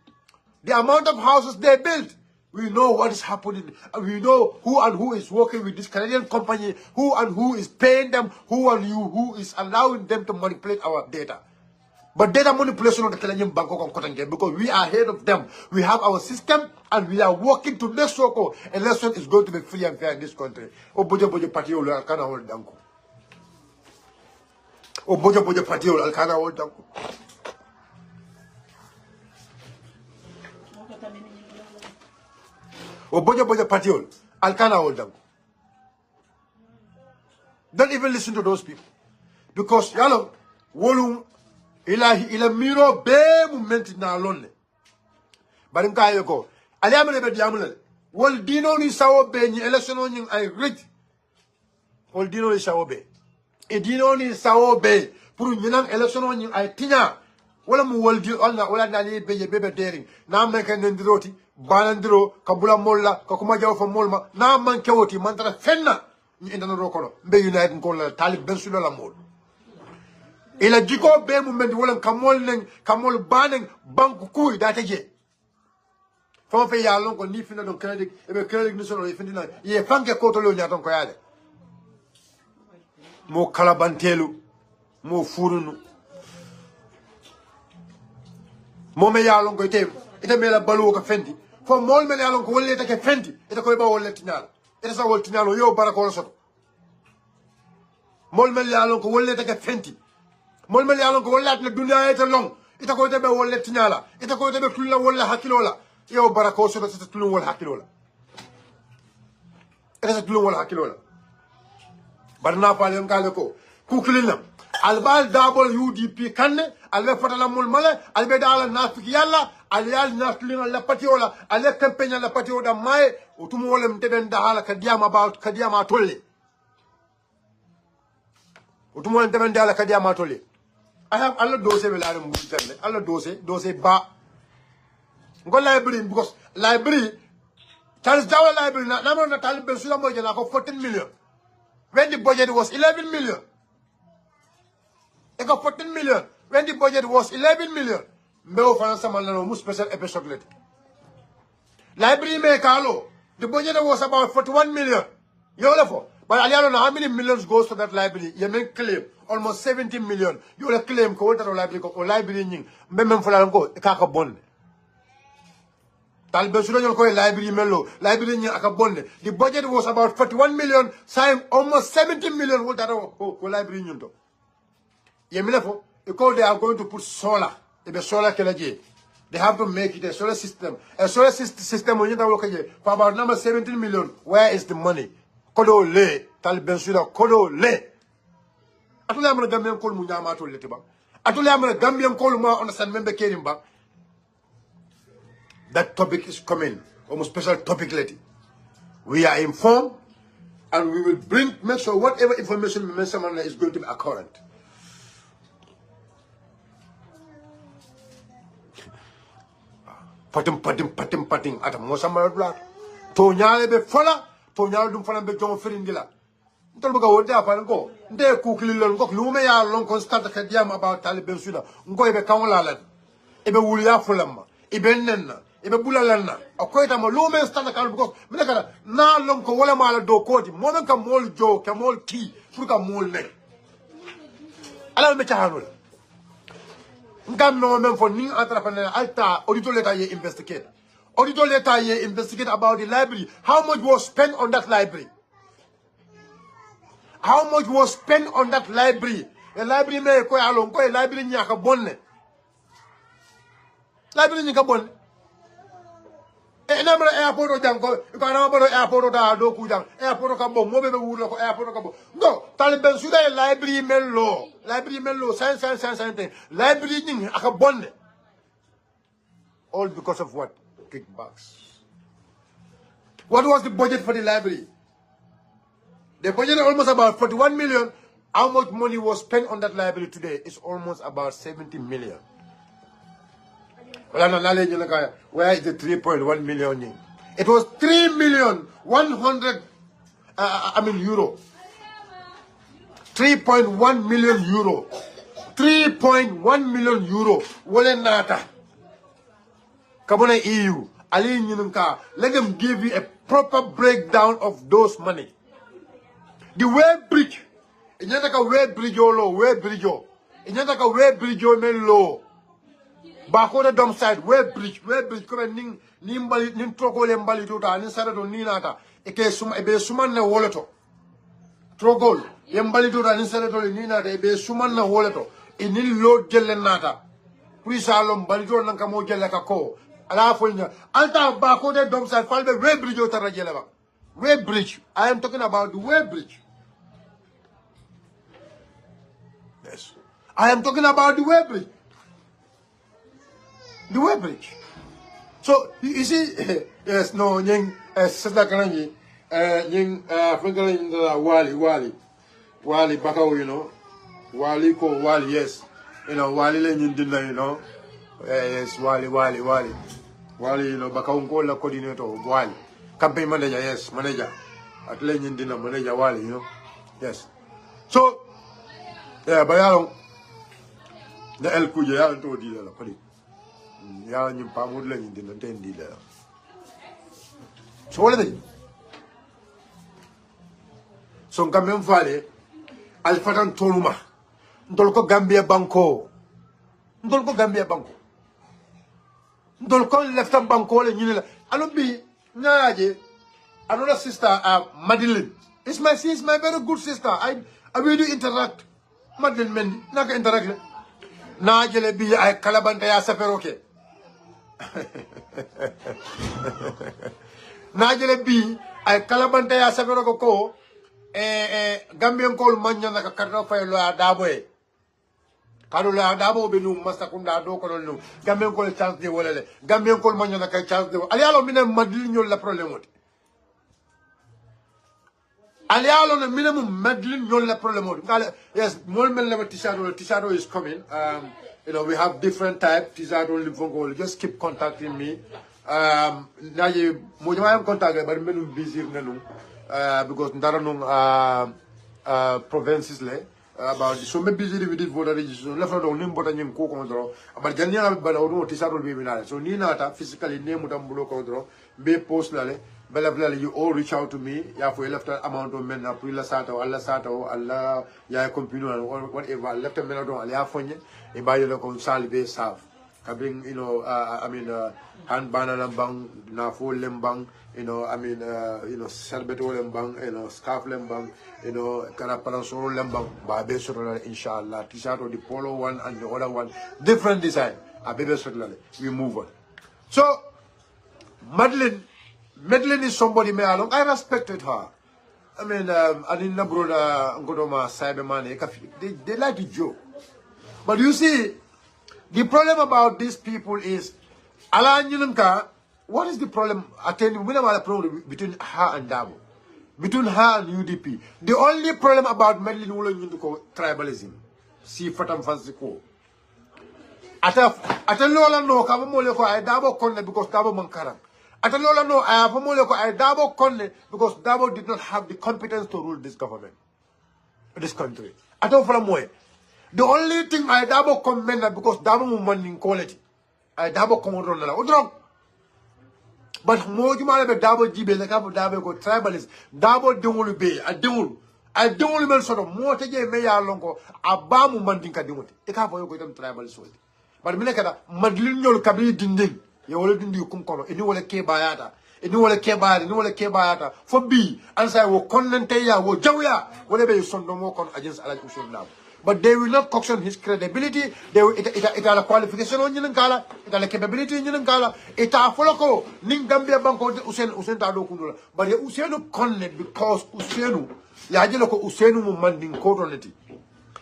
the amount of houses they built. We know what is happening. We know who is working with this Canadian company, who is paying them, who is allowing them to manipulate our data. But data manipulation on the Canadian Bangkok because we are ahead of them. We have our system and we are working to make sure election is going to be free and fair in this country. Obojo party alkana hold danko. Obojo party alkana hold danko. Obojo party alkana hold danko. Don't even listen to those people. Because yalo wolu ila miro be moment na lonne barim kayo ko ali amale be diamule wol dino ni sawo be ni election ni ay rich wol dino ni sawo be e dino ni sawo be pour ñinan election ni ay tinya wala mu wol di wala na li be bebe dering na man kan ndiroti banandiro ka bula molla ka kuma jaw fa molma na man kewoti man tara fenna ni indana ro kono be united ko la Talib Bensouda la mol ila jiko be mu mendi wala kamol banen banku kuy data je fon fe ya lon ko ni fina don credit e be credit ni solo e findina ye fanke ko to lo nya don ko yaade mo kala bantelu mo furunu mo me ya lon ko ite me la balu ko fendi fo mol me ya lon ko wolle take fendi ite ko ba wolle tinala ite sa wol tinalo yo barako la soto mol me ya lon ko wolle take fendi mol mel yalon ko wallat na dunya ete long ita ko tebe wolle tinyala ita ko tebe tulla wolle hakilola yo barako so ta tulun wol hakilola ita tulun wol hakilola barna palen kale ko kuklina albal dabol UDP kanne albe fatala mol male albe dala nafiki yalla alyal naslina la patiola ale campagne la patioda mai utumo wole mteben dahala kadiyama tolle utumo wole mteben dahala kadiyama tolle I have all the doses will add all the doses ba. Go library because library Charles Dawa library number na Talib Bensouda mo jana ko 14 million. When the budget was 11 million. It got 14 million. When the budget was 11 million. Mbeo fanasa malano mu special episode let. Library me kalo. The budget was about 41 million. You know but I don't know how many millions goes to that library. You make claim almost 70 million. You will claim ko wonta library ko library nying mbem fula ko kaka bonde. Talib Bensouda ñol ko library mello library nying aka bonde. The budget was about 41 million, saying almost 70 million wonta ko library nyum to. Yemile fo because they are going to put solar. Ebe solar kelaje. They have to make it a solar system. A solar system when you talk for about number 17 million. Where is the money? Kodo le, Talib Bensouda, kodo le. Atule amana Gambian call mu nyama to letiba. Atule amana Gambian call mu understand member kerimba. That topic is coming. Almost special topic leti. We are informed and we will make sure whatever information we mention is going to be accurate. Patim ata mosamba bla to nyaale be fola to nyaal dum fana be jongo ferindila ntol buga wonde afan ko nde kukli lon ko lume ya lon constant ka diam about Talib Bensouda ngo be kawla lan e be wul ya fulamma e be nenna e be bulalanna akoyta mo lume stand ka ko mina kala na lon ko wala mala do kodi mo men ka mol jo ka mol ti pour ka mol nek ala me tahanul ngam no men for ni entrepreneur alta auditor l'etat ye investigate. Auditor l'etat ye investigate about the library. How much was spent on that library? How much was spent on that library? The library me ko alon ko library nyaka bonne. Library nyaka bonne. E na mara airport o jango ko na mara airport da do ku jang airport ka bo mo be wulo ko airport ka bo no Talib Bensouda library mello library ning aka bonne all because of what? Kickbacks. What was the budget for the library? The budget is almost about 41 million. How much money was spent on that library today? It's almost about 70 million. Where is the 3.1 million? It was 3 million 100 euro. 3.1 million euro. 3.1 million euro. Wale nata. Kabona EU. Ali Nyinunka. Let them give you a proper breakdown of those money. The way bridge. Inyataka way bridge low. Way bridge. Inyataka way bridge low. Bako the dump side, way bridge, come ning nimbali nin trogo le mbali tota nin sarato ni nata eke suma ebe suman na woloto trogo le mbali tota nin sarato ni nata ebe suman na woloto inil lo jelle nata puisa lo mbali tota nan kamo jelle ka ko ala folnya alta bako the dump side falbe way bridge tara jelle ba way bridge. I am talking about the way bridge. Yes, I am talking about the way bridge. The way bridge. So you see, yes, no, ying Sister Kanangi, ying Franklin Wali Bakao, you know, Wali ko Wali, yes, you know, Wali Lenin dinner, you know, yes, Wali, you know, Bakao Kola coordinator, Wali, campaign manager, yes, manager, at Lenin dinner, manager Wali, you know, yes. So, yeah, but the El Kuya to dealer, put it. Ya ñu pamul lañu dina tendi la so wala day so ngam fale al fatan toluma ndol ko Gambia banko ndol ko lefta banko le ñu la alo bi ñaaje another sister Madeline is my very good sister. I will do interact Madeline men naka interact na jele bi ay kalabanta ya saferoke najele bi ay kalabanta ya safero ko Gambian kol manya na karta fay lo adabo e kadu lo adabo be nu masakunda do ko no Gambian kol chance de wala le Gambian kol manya na ka chance de ali alo mine madil ñol la problème oti ali alo no minimum madil ñol la problème oti yes mol mel na t-shirt is coming. You know, we have different type. T-shirt only phone. Just keep contacting me. Naje mo jama contact but I'm busy because ndara nung provinces le about so me busy with voter registration. Left on nim bota nyim ko control. But janya ba no T-shirt will be minale. So ni nata physically name mutam bulo control. Be post lale. Bella you all reach out to me. Ya for left amount of men aprila sato Allah ya company or whatever left a men don ala fonye e ba yo ko salibe saf kabring you know hand banner lembang na full lembang you know serbeto lembang you know scarf lembang you know kana parasol lembang ba be sura inshallah t-shirt or the polo one and the other one different design a baby sotlale. We move on. So Madeline is somebody me along. I respected her. I mean, I didn't know brother Ngodoma Cyberman. They like to joke. But you see, the problem about these people is, what is the problem? Problem between her and Dabo, between her and UDP. The only problem about Madeline Wolo tribalism. See, Fatam Fansiko. Ata lola no kama mole ko ay Dabo konne because Dabo mankarang. Ata lola no ay mole ko ay Dabo konne because Dabo did not have the competence to rule this government, this country. Ata fala moye. The only thing I Dabo commend because Dabo mu manding quality. I Dabo komodron na udrong. But moju male be Dabo jibe la kabo Dabo ko tribalist. Dabo dengulu be a dengulu. I dengulu mel soto mo teje me ya lonko abamu manding ka denguti. E ka foyo ko itam tribalist wodi. But mine kada madlin nyol kabri dinding. Ye wala dindi kum kono eni wala ke bayata. Eni wala ke bayata, eni wala ke bayata. Fo bi ansa wo konnante ya wo jawya wala be sondo mo kon against Alhaji Ousainou Darboe. But they will not caution his credibility. They will, it a qualification on Yinkala, it a capability in Yinkala, it a follow, Ning Gambia Banco, Usain Tado Kundula. But the Usainu connect because Usainu, Yajiloko Usainu manding cotonity.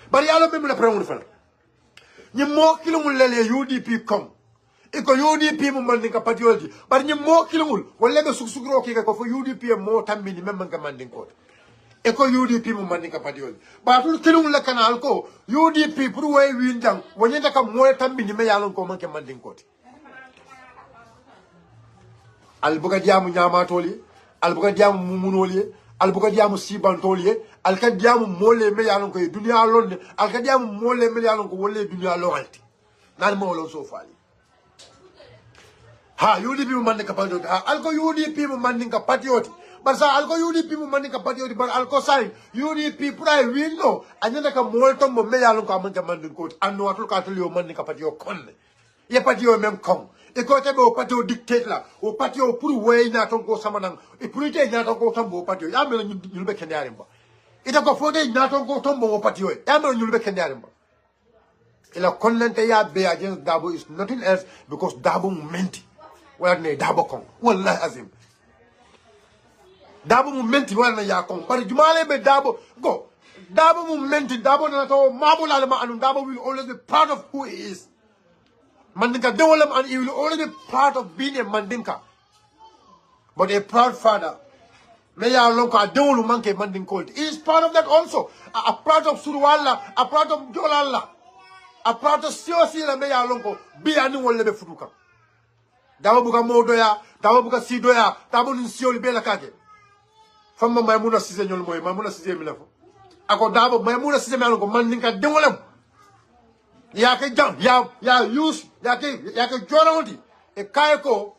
But the other people are proud of it. You more kilomule UDP come. Iko UDP mu manding kapatiolity. But you more kilomule, well, let us Susugro for UDP and more time minimum commanding court. Eko UDP mu mandinka patiol ba tul kilum la kanal ko UDP pour way windang wonyenta kam moy tambi ni me yalon ko manke mandinkoti albuga diamu nyama toli albuga diamu mumunoli albuga diamu sibantoli alka diamu mole me yalon ko dunya londe alka diamu mole me yalon ko wolle dunya lokalti nan mo lo so fali ha UDP mu mandinka patiol ha alko UDP mu mandinka patiol but sa alko UDP mu mandinka patiol but alko sai UDP pray winno anyanda ka molto mo me yalon ko amanta mandinko anno atul ka atul yo mandinka patiol konne ye patiol même kon e ko tebe o patio dictate la o patio pour wey na ton ko samanang e pour ite na ton ko tombo patio ya melo nyulbe kendare mba ita ko fode na ton ko tombo o patio ya melo nyulbe kendare mba ila konnante ya be against Darboe is nothing else because Darboe menti wala ne Darboe kon wallahi azim Darboe mu menti wala na ya kon par jumale be Darboe go Darboe mu menti Darboe na to mabula ma anu Darboe will always be proud of who he is. Mandinka develop and he will always be part of being a Mandinka. But a proud father, may Lonka Deolu Manke Mandinkolt, he is part of that also. A part of Surwala, a part of Jolala, a part of Siosila May Lonko, be a new lebe Furuka. Dawabuka Modoya, Dawabuka Sidoya, Tabun Sioli Belakake. From Mamuna Sizenol Moy, Mamuna Sizemilafo. I got Dabo, Mamuna Sizemanko, Mandinka Deolum. Yake jam ya use yake joraundi e kayko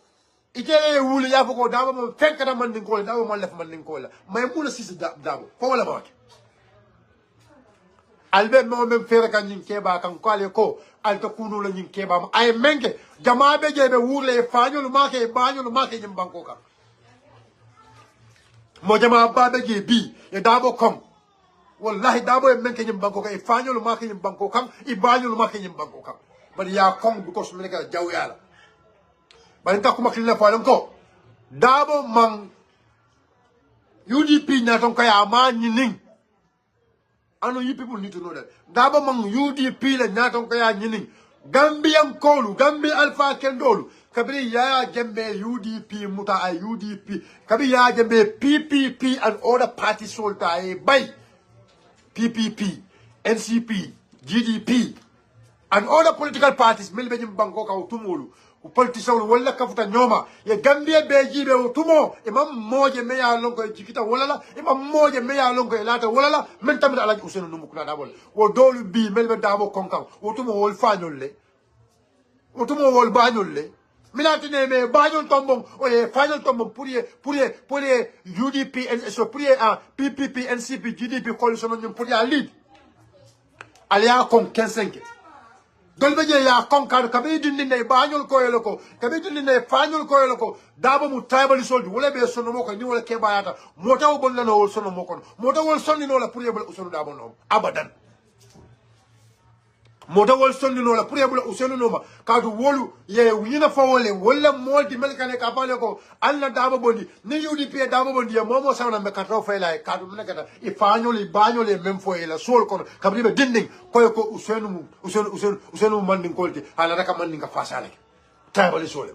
itele wuli ya foko Dabo mo fenka da mandin ko Dabo mo lef mandin ko la may muna sisi Dabo ko wala ba albe mo mem fere kan nyin keba kan ko ale ko alta kunu la nyin keba ay menke jama be je be wurle fañul make bañul make nyim banko ka mo jama ba be je bi e Dabo kom wallahi Darboe men ke nyim banko ka e fañol ma ke nyim banko kam e bañol ma ke nyim banko kam bari ya kong because men ka jaw yala bari ta kuma kilina fa ko Darboe man UDP na ton ka ya ma nyinin anu you people need to know that Darboe man UDP la na ton ka ya nyinin Gambian kolu Gambi Alpha Kendolu kabri ya jembe UDP muta ay UDP kabri ya jembe PPP and other parties solta ay bay PPP, NCP, GDP, and other political parties, Melbejim Bankoka Utumulu, politicians wala kafuta nyoma, ye Gambia bejibe utumo, imam moje meya longo jikita walala, imam moje meya longo elata walala, mentamit Alhaji Ousainou numukuna dabol. Wo dolu bi melbe Darboe konkang, utumo wol fanyole, utumo wol banyole. Minatine me bajon tombong oye final tombong pour UDP so pour PPP NCP GDP coalition on pour lead alia kon 15 dolbe je ya kon kan kabe dindi ne bañol ko yeloko kabe dindi ne fañol ko yeloko Darboe mu tribal soldi wala be sonno moko ni wala ke bayata mota wol na wol sonno moko mota wol sonni no la pour yebal Ousainou Darboe no abadan moto wol sondi no la pour yebula usenu no ma ka du wolu ye wina fa wole wala molti melkane ka pale ko alla dama bondi ni UDP dama bondi ya momo sawna me ka taw fay lay ka du nekata e fañoli bañoli même fo la sol kono kabri be dinding ko ko usenu manding kolti ala raka manding ka fasale tabali solem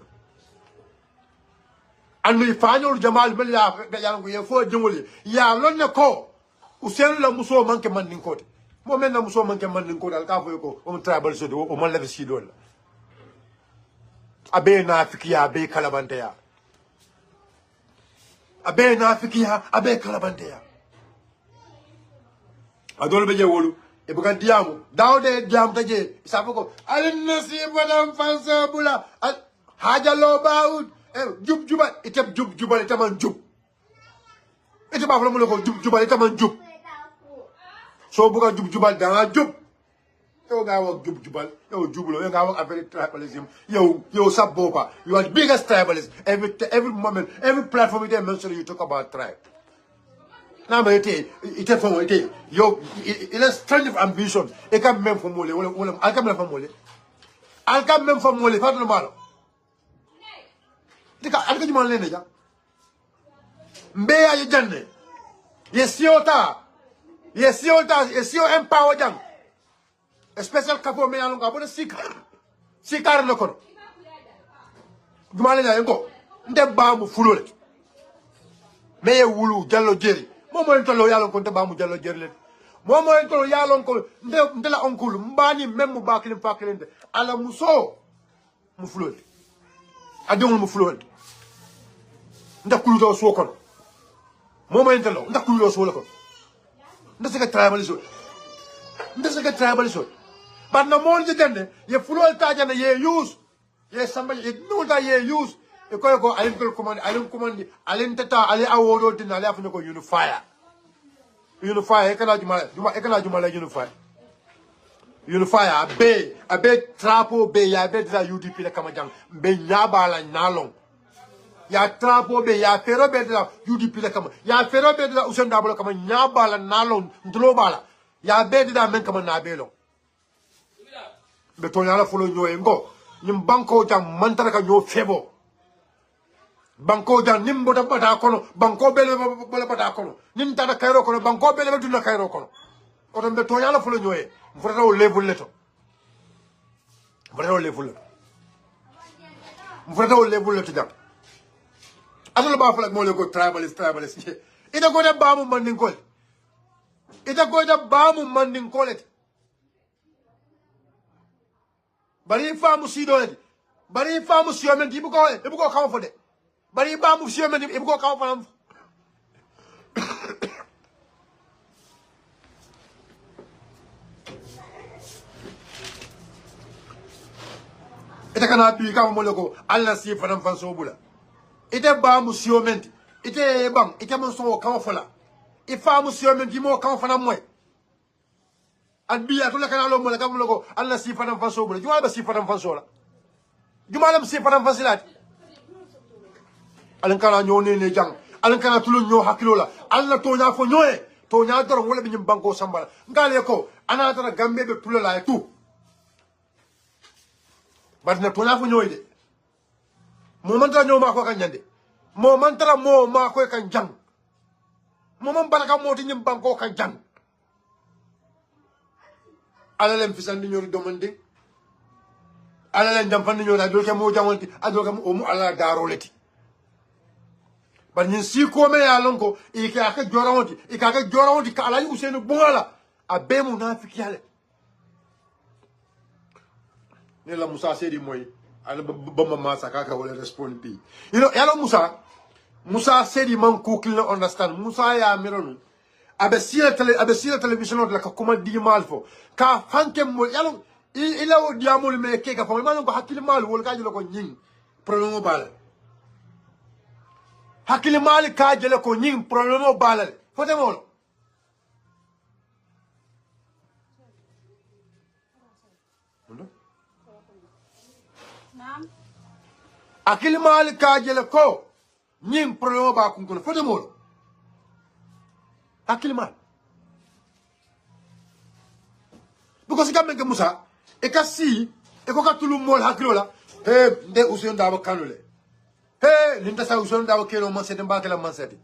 andu fañol jamal bel ya ko ye fo jingoli ya lonne ko usenu la muso manke manding kolti mo men na muso manke manding ko dal ka fo ko on tribal so do o man la ci dol abe na fikiya abe kalabante ya abe na fikiya abe kalabante ya adol be je wolu e buga diamu dawde diam taje sa ko alin nasiba dam fansa bula haja lo baud jub jubal itab jub jubal itaman jub ite ba fa mo ko jub jubal itaman jub so buga jub jubal da jub yo ga wak jub jubal yo jubulo yo ga wak affaire tribalism yo sabopa you are the biggest tribalist every moment every platform you mention you talk about tribe na ma ite fo ite yo il a strength of ambition e kam même fo mole wala al kam même fo mole fa no malo dika al ka jumal lene ja mbe ya janne yesiota empower jang special kapo me yalonga bodo sikar no kono dumale na yengo nde baamu fulole me wulu jallo jeri momo en tolo yalon ko nde baamu jallo jeri le momo en tolo yalon ko nde la onkul mbani même baklim fakilende ala muso mu fulole adongul mu fulole nda kulu do so kono momo en tolo nda kulu do so le kono ndasaka tribalism but no more jende ye fulol tajana ye use ye samba ye nulta ye use e ko alin command alin tata ali awodo tin ali afno ko unifier e kana jumala unifier be trapo be ya be da UDP la kama jang be nyabala nalong ya trapo be ya fero be da UDP la kama ya fero be da usen dabolo kama nyabala nalon ndlobala ya be da men kama na belo be to nyala folo nyoy ngo nim banko jam mantara ka nyo febo banko jam nimbo da bata kono banko bele bata kono nin tata kayro kono banko bele dunna kayro kono oto be to nyala folo nyoy mfota o level leto jam atolo ba fala mo le ko tribalist ita ko da ba mu mandin kol bari famu sido bari famu siomen ibu ko kaw fo de bari ba mu siomen ibu ko kaw fam ita kana bi ka mo le ko alla si fanam fan so bula ite ba mu siomen ite bang ite mo so kaw fo la ifa mu siomen di mo kaw fanam moy adbi atula kana lo mo le kam lo ko alla si fanam fan so bula juma ba si fanam fan so la juma lam si fanam fan silat alan kana nyone ne jang alan kana tulo nyo hakilo la alla to nya fo nyoe to nya doro wala bi nyim banko sambala ngale ko ana tara gambe be tulo la tu badna to nya fo nyoe de mo man tara nyo ma ko kan nyande mo man tara mo ma ko kan jang mo man baraka mo ti nyim banko kan jang ala lem fisan ni ñori domande ala len jam fan ni ñori do ke mo jamonti ado ke mo ala daroleti bar ñin si ko me ya lon ko e ka jorawonti ka ala Usainu bungala abe munafiki yale ne la Musa sedi moy ala bamba masa ka wala respond pi yalo Musa sedi man ko kila understand Musa ya mironu abe sila television la ka kuma di malfo ka fanke mo yalo ila o diamol me ke ka fo man ko hakili mal wol ka jelo ko nying problème bal hakili mal ka jelo ko nying problème bal fote mol hakili mal ka jelo ko nying problème ba ko ko fote mol hakili mal because kambe ke Musa e ka si e ko ka tulu mol hakilo la he nde usun dawo kanule he linta sa usun dawo kelo mansete mbakela mansete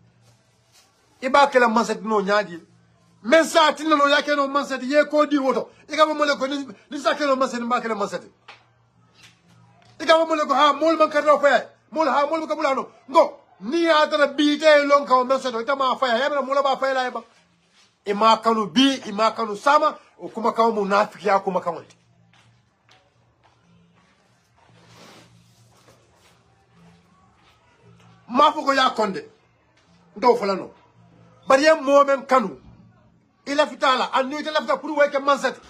e bakela mansete no nyaadi men sa tinno no yakeno mansete ye ko di woto e ka mo le ko ni sa kelo mansete mbakela mansete e ka mo le ko ha mol man karno fa mol ha mol ko bulano ngo ni adara bite lon ka mansete ita ma fa ya mo la ba fa la ba e ma kanu bi e ma kanu sama o kuma kawo munafiki ya kuma kawante mafuko ya konde ndo fulano bari ya momen kanu ila fitala annu ita lafta pour wayke mansati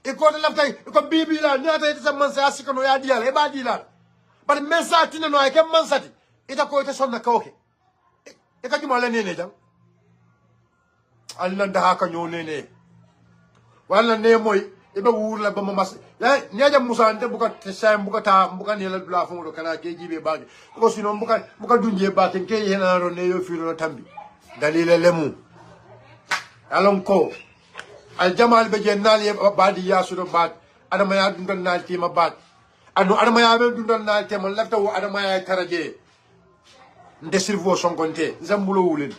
e ko lafta ko bibi la nyata ita sa mansa asikano ya diala e ba diala bari mensati no ay ke mansati ita ko ita sonna kawke e ka juma la nene jam Allah da haka nyo nene wala ne moy ibe wurla ba mamas ya nyaja musa ante buka tesam buka ta buka ne la bla fon do kana ke jibe baage ko sino buka dunje ba ken ke yena ro ne yo firo tambi dalila lemu alon ko al jamal be jennal ye baadi yasudo baat adama ya dundal nal ti ma baat anu adama ya be dundal nal te mo lafta wo adama ya karaje nde Sheriffo Sonkonte zambulo wulen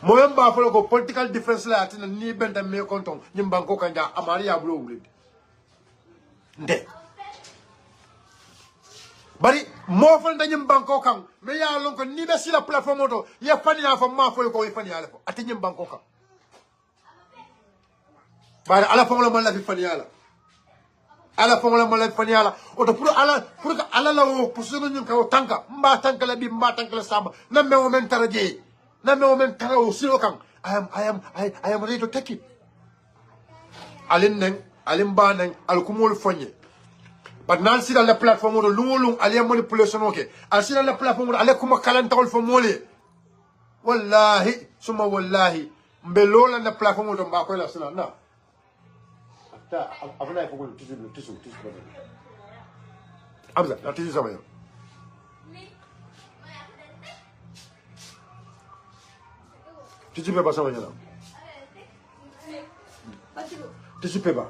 moyen ba folo ko political difference la atina ni benta me konton nyim banko kanja amari ya bulo wulid nde bari mo fon da nyim banko kan me ya lon ko ni be sila platform to ya fani na fo ma folo ko fani ala fo ati nyim banko kan bari ala fo la man la fi fani ala ala fo la man la fi fani ala o to pour ala la o pour so nyum ka o tanka mba tanka la bi mba tanka la sama na me o men taraje na me women tara o silo kan I am ready to take it alin banen alkumul fonye but nan sida la platform do lungulung ali manipulation oke al sida la platform do ale kuma kalantawol fo mole wallahi suma wallahi mbelola na platform do mbako la sila na ta afuna ifo ko tisu abza la tisu sama yo Tissue paper sama nyala. Tissue paper.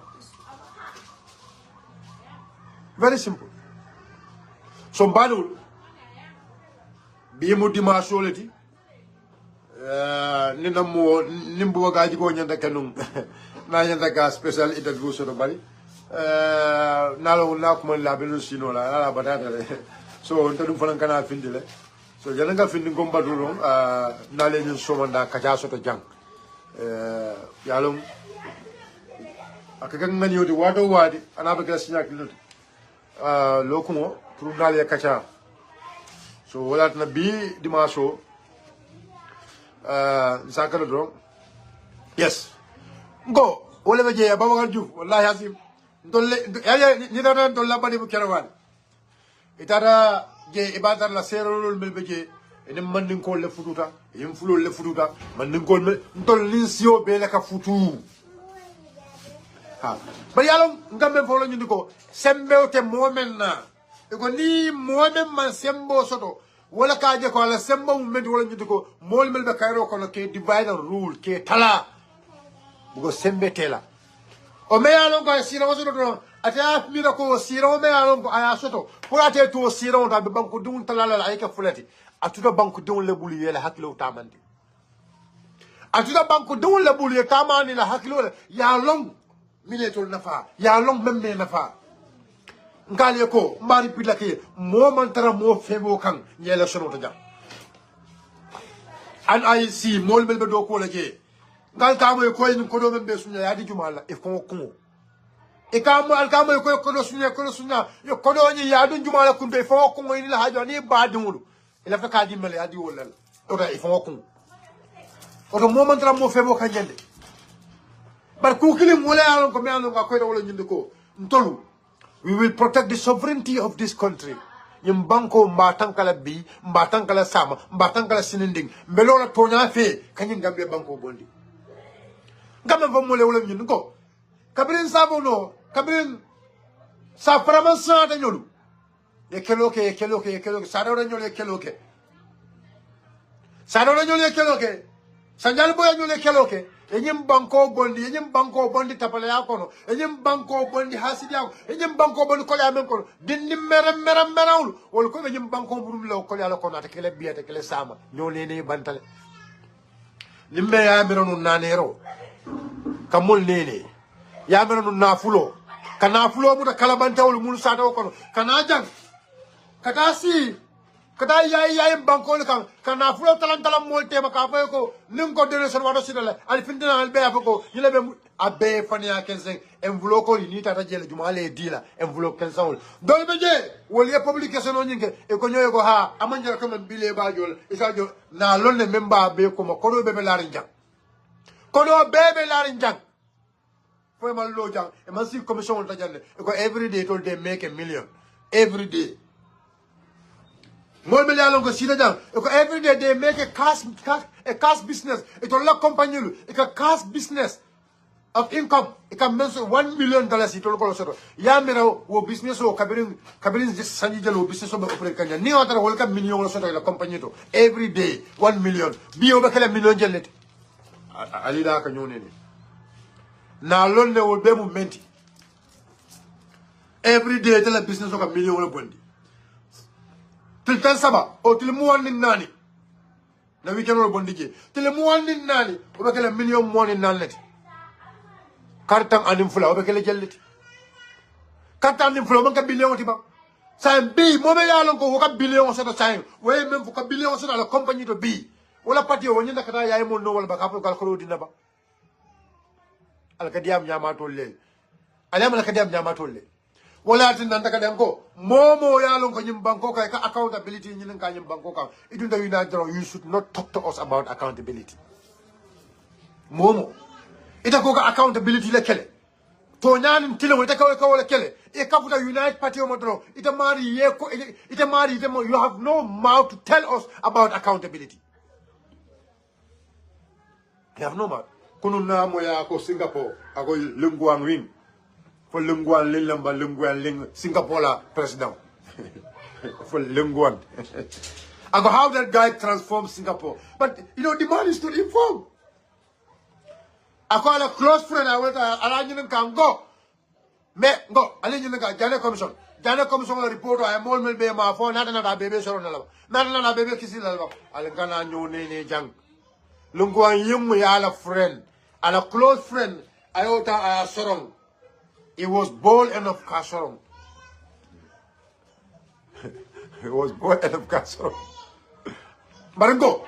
Very simple. So banul bi mu dimanche leti ni namo nimbo gaji ko nyanda kanum na nyanda ka special interview so do bari nalo na ko la belu sino la batata so nta dum fanan kana findile so jananga findi gomba dulon nale ni somanda kaja soto jang yalum akaga ngani yodi wado wadi anaba ga sinya kilot lokumo pour nale kacha so wala na bi dimaso zakalo do yes go wala be je babakar diouf wallahi azim dolle ya ni dara dolla bani bu kerawan itara je ibadar la serolol melbeje ene mandin ko le fututa yim fulol le fututa mandin ko ndol linsio be la ka futu ha ba yalom ngambe folo ñu diko sembewte momenna e ko ni momen man sembo soto wala ka je ko la sembo mu mendi wala ñu diko mol melbe kayro ko ke divide and rule ke tala bugo sembetela o me yalom ko sira wasoto do ata mira ko siro me alon ko aya soto pour ate to siro ta be banku dun talala ay ka fulati atuda banku dun le bulu yela hakilo tamandi atuda banku dun le bulu tamani la hakilo ya long minetul nafa ya long memme nafa ngale ko mari pilake mo man tara mo febo kan yela sono to jam an ay si mol mel be do ko la je ngal tamo ko en ko do membe sunya ya di jumala e ko ko e kamo alkamo ko do sunya yo ko do ni ya dun jumala kun be fo ko ni la hajo ni ba dum ila fa ka dimbele adi wolal o da e fo ko o do moment ra mo febo ka jende bar ku kili mo le alon ko me alon ko do wala nyinde ko ntolu we will protect the sovereignty of this country yim banko mba tankala bi mba tankala sama mba tankala sininding mbelo la tonya fe kanyin gambe banko bondi ngamme fa mo le wala nyinde ko kabrin sabono kabrin sa pramansa da nyolu e keloke sadora nyolu e keloke sanjal boya nyolu e keloke enyim banko bondi tapale ya kono enyim banko bondi hasidi ya enyim banko bondi ko ya men kono dindi meram wol ko enyim banko burum law ko ya la kono ata kele biata kele sama nyone ne bantale nimme ya mironu nanero kamol nene ya mironu nafulo kanafulo mu da kalabantawul mun sataw kono kana jang katasi kata yayi banko le kan kana fulo talan molte ma ka fa ko nim ko donation wado sidale al findina al be afako yile be abe fania 15 envelope ko ni tata jele juma le dila envelope 15 wol dol be je wol ye publication o nyinge e ko nyoy ko ha amanja ko men bile ba jol isa jo na lonne memba be ko ma ko do be larin jang ko do be larin jang fo ma lo jang e man si commission ta jande e ko every day tol they make a million every day. More million go see that every day they make a cash business. It's a lot company. It's a cash business of income. It can mention $1 million. It will go so. Ya mera wo business wo kabirin sanji jalo business wo operate kanya. Ni other whole million or so la company to every day 1 million. Bi o bakela million jelet. Ali da ka nyone ni. Na lon ne wo be movement. Every day tell business wo ka million wo bondi. Til tan saba o til muwanni nani na weekend wala bondije til muwanni nani o be kala million moni nalati kartan anim fula o be kala jelliti kartan anim fula man ka billion tiba san bi mo be yalon ko ka billion so to sai way même ko ka billion so la compagnie to bi wala pati o nyinda kata yaay mo no wala ba ka ko dina ba al kadiyam nyama tolle alam al kadiyam nyama tolle wala tin nan taka dem ko momo yalon ko nyim banko ka accountability nyin ka nyim banko ka idunda you should not talk to us about accountability momo ita ko ka accountability le kele to nyanin tile wala ka wala kele e kafuta unite party o modro ita mari ye ko ita mari you have no mouth to tell us about accountability. You have no mouth kunu na mo ya ko Singapore ako lungguang wing for Lungwan Ling Singapore president. For Lungwan. I go how that guy transformed Singapore. But you know the man is to inform. I call a close friend, I went to can go. Me go, I Jana Commission. Jana Commission report I am all will be my phone, not another baby so not another baby kissing Algana no nene jang. Lungwan Yum we are a friend and a close friend. I ought to sorong. It was bold enough casserole. It was bold enough casserole. Barango.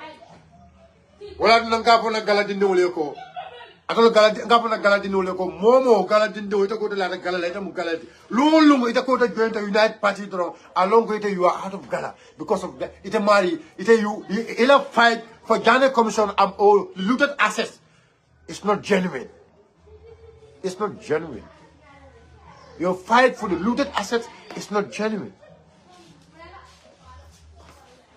Wala nang kapo na galadin do leko. Atol galadin kapo na galadin do leko. Momo galadin do ita ko de la galala ita mu galadi. Lulung ita ko de join the United Party dro. Along with you are out of gala because of that. Ita mari ita you ila fight for Ghana Commission or looted assets. It's not genuine. It's not genuine. Your fight for the looted assets is not genuine.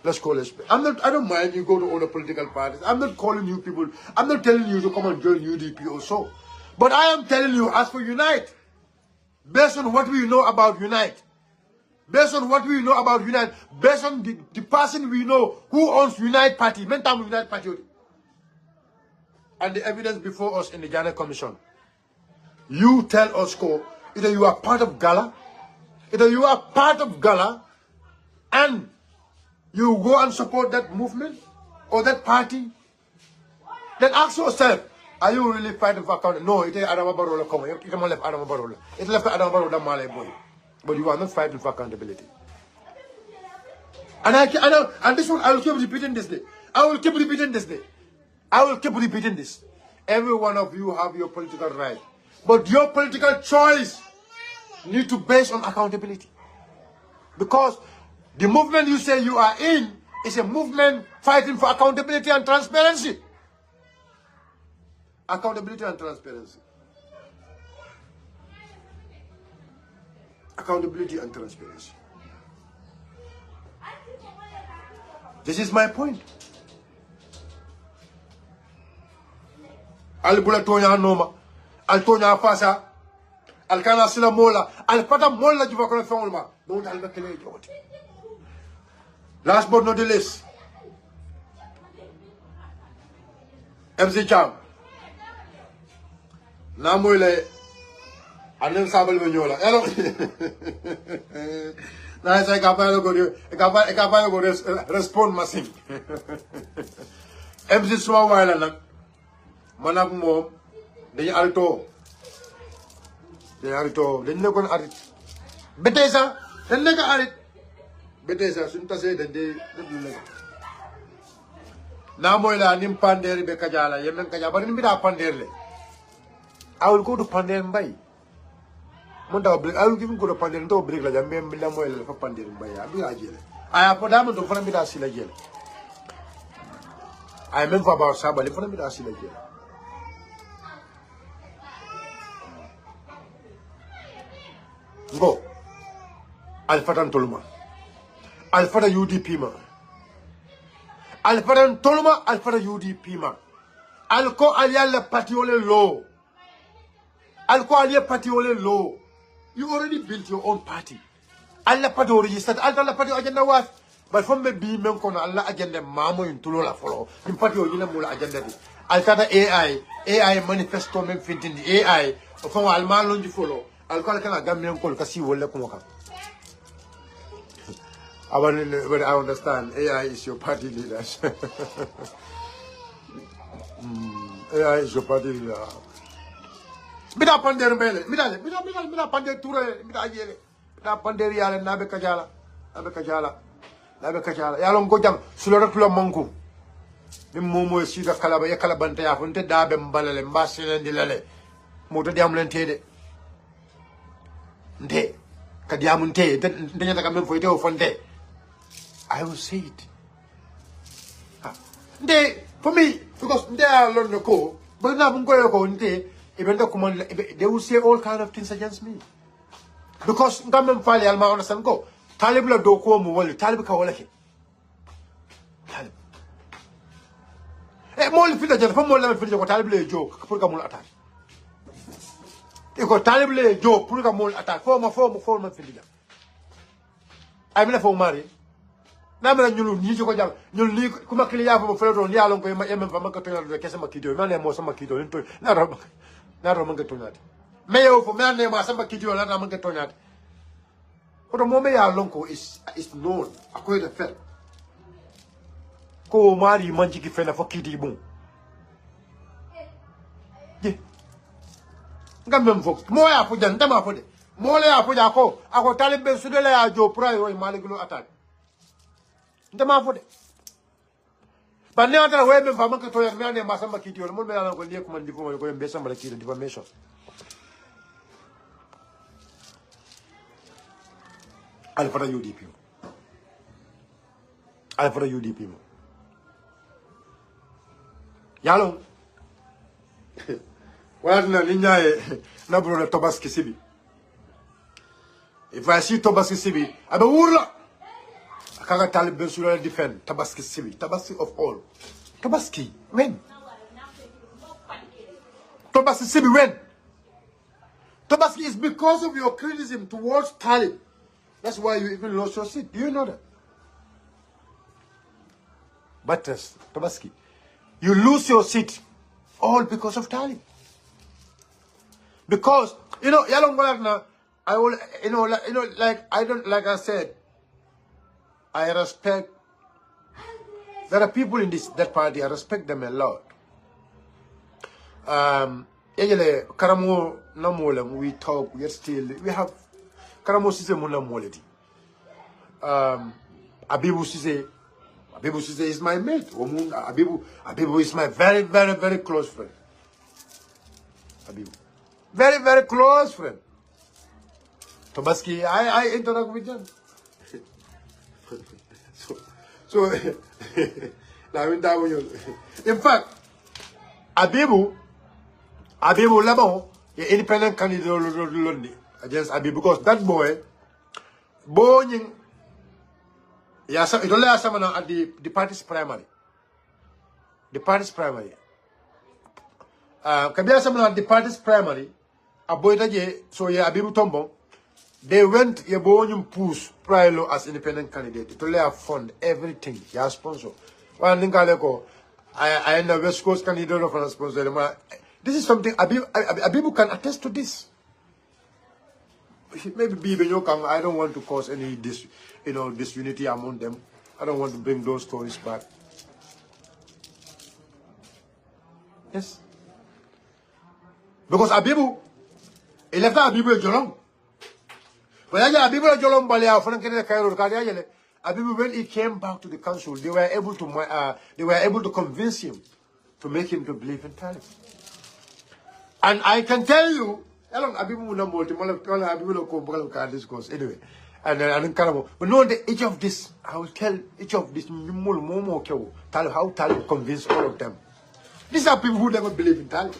Let's call it. I don't mind you go to all the political parties. I'm not calling you people. I'm not telling you to come and join UDP or so. But I am telling you, as for Unite, based on what we know about Unite, based on the person we know who owns Unite Party, mental Unite Party, and the evidence before us in the Ghana Commission, you tell us, either you are part of Gala, and you go and support that movement or that party, then ask yourself, are you really fighting for accountability? No, it is Adama Barola come. It left Adama Barola. It left Adama Barola Malay boy. But you are not fighting for accountability. And this one, I will keep repeating this day. I will keep repeating this. Every one of you have your political right. But your political choice need to base on accountability. Because the movement you say you are in is a movement fighting for accountability and transparency. Accountability and transparency. Accountability and transparency. This is my point. Al bula tonya noma, al tonya fasa, al kana sila mola, al pata mola juva kono fengolma. Don't al bakele joti. Last but not the least, MC Jam. Namoyle anem sabal benyola. Hello. Na sai kapalo go respond masim. MC Swa wala nak manak mom dañu alto dañ ne kon arit betesa dañ ne ka arit betesa sun tassé dañ de lu na moy la nim panderi be kajala yemen kaja bari mbida panderle I will go to pander mbay mon daw break I will give go to pander ndo break la jambe mbila moy la fa pander mbay abi ajele aya ko dama do fana mbida sila jele ay même fa ba sabali fana mbida sila jele go alfatan toluma alfata UDP ma alfatan toluma alfata UDP ma alko aliala patiole low alko aliya patiole low you already built your own party alla pato registered alla pato agenda was but from be bi men kono alla agenda mamo in tulola follow in party o yina mula agenda di alkata AI manifesto men fintindi AI fo alma lonji follow alcohol kana gambian call kasi wala kuma ka but I understand AI is your party leader. AI is your party leader. Bida pander mbele bida pander ture bida yele bida pander yale nabe kajala yalon ko jang sulora tulo manku mim momo sida kalaba ya kala banta ya fonte dabe mbalale mbasene dilale moto diam len tede nde kadiamu nte ndenya taka mem foite o fonte I will say it nde for me because they are learn ko but na bungo ko nte even the command they will say all kind of things against me because ngam fali alma understand ko talib la do ko mu wali talib ka wala ke talib mo fi da jere fa mo la fi ko talib le jo pour ka mo attaque iko talib le jo pour ka mo attaque fo ma fi da ay mina fo mari na mera ñulu ñi ci ko jall ñul li kuma kiliya fa mo feleto ni alon ko yemem fa maka toñal do kesse makito ma ne mo sama kito ni to na ro manga toñati me yow fo me ne ma sama kito la na manga toñati ko mo me ya lon ko is known akoy de fait ko mari manji ki fena fo kiti bon je ngam mem fo mo ya fo jan dama fo de mo le ya fo ja ko ako Talib Bensouda le ya jo pra yo maliglo attaque ndama fode banne atara webe fama ko toya me ane masamba kiti wala mo me ala ko liye ko man difo ko yembe samba la kiti defamation alfara UDP mo yalo wala na linyaye na bro na Tobaski sibi if I see Tobaski sibi abe wurla Kaga Talib Bensouda defend Tabaski Sibi, Tabaski of all. Tabaski, when? Tabaski Sibi, when? Tabaski is because of your criticism towards Talib. That's why you even lost your seat. Do you know that? But Tabaski, you lose your seat all because of Talib. Because, Yalong Walagna, I will, like I said, I respect, there are people in that party, I respect them a lot. Karamo Namolem, we talk, we have, Karamo Sise Munamoleti. Abibu Sise is my mate. Abibu is my very, very, very close friend. Abibu. Very, very close friend. Tobaski, I interact with them. So in fact, Abibu Labo, the independent candidate against Abibu, because that boy, it only has someone at the party's primary. The party's primary. Kabia someone at the party's primary, a boy so Abibu Tombo. They went Yabonyum push Prilo as independent candidate to lay fund everything. Yeah, sponsor. One Ningaleko, I end the West Coast candidate for a sponsor. This is something Abibu can attest to this. Maybe Bibenyo, I don't want to cause any disunity among them. I don't want to bring those stories back. Yes. Because Abibu, he left Abibu Jolong. But Abibu Jolong Balia, Abibu, when he came back to the council, they were able to convince him to make him to believe in Talib. And I can tell you, anyway, but know each of this, I will tell each of this how Talib convinced all of them. These are people who never believe in Talib.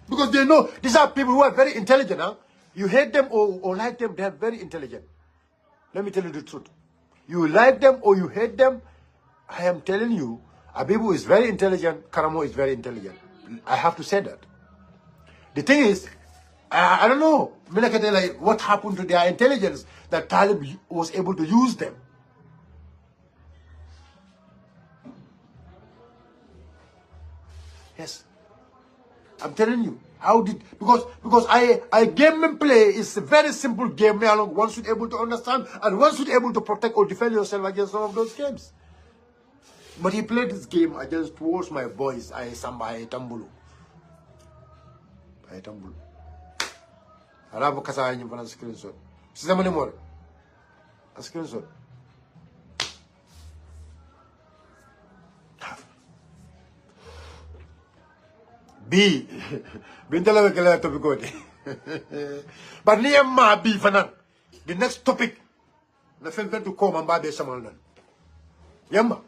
Because they know, these are people who are very intelligent. Huh? You hate them or like them, they are very intelligent. Let me tell you the truth. You like them or you hate them, I am telling you, Abibu is very intelligent, Karamo is very intelligent. I have to say that. The thing is, I don't know, like, what happened to their intelligence that Talib was able to use them. Yes. I'm telling you. How did, because I game and play is a very simple game. One should be able to understand and one should be able to protect or defend yourself against some of those games. But he played this game against towards my boys. I tambulu. Arabu kasa any pan screenshot. Sisamani more. A screenshot. B. Bintala kala topic ko. But niya ma B fanan. The next topic na felpen to come and babe samalnan. Yamma.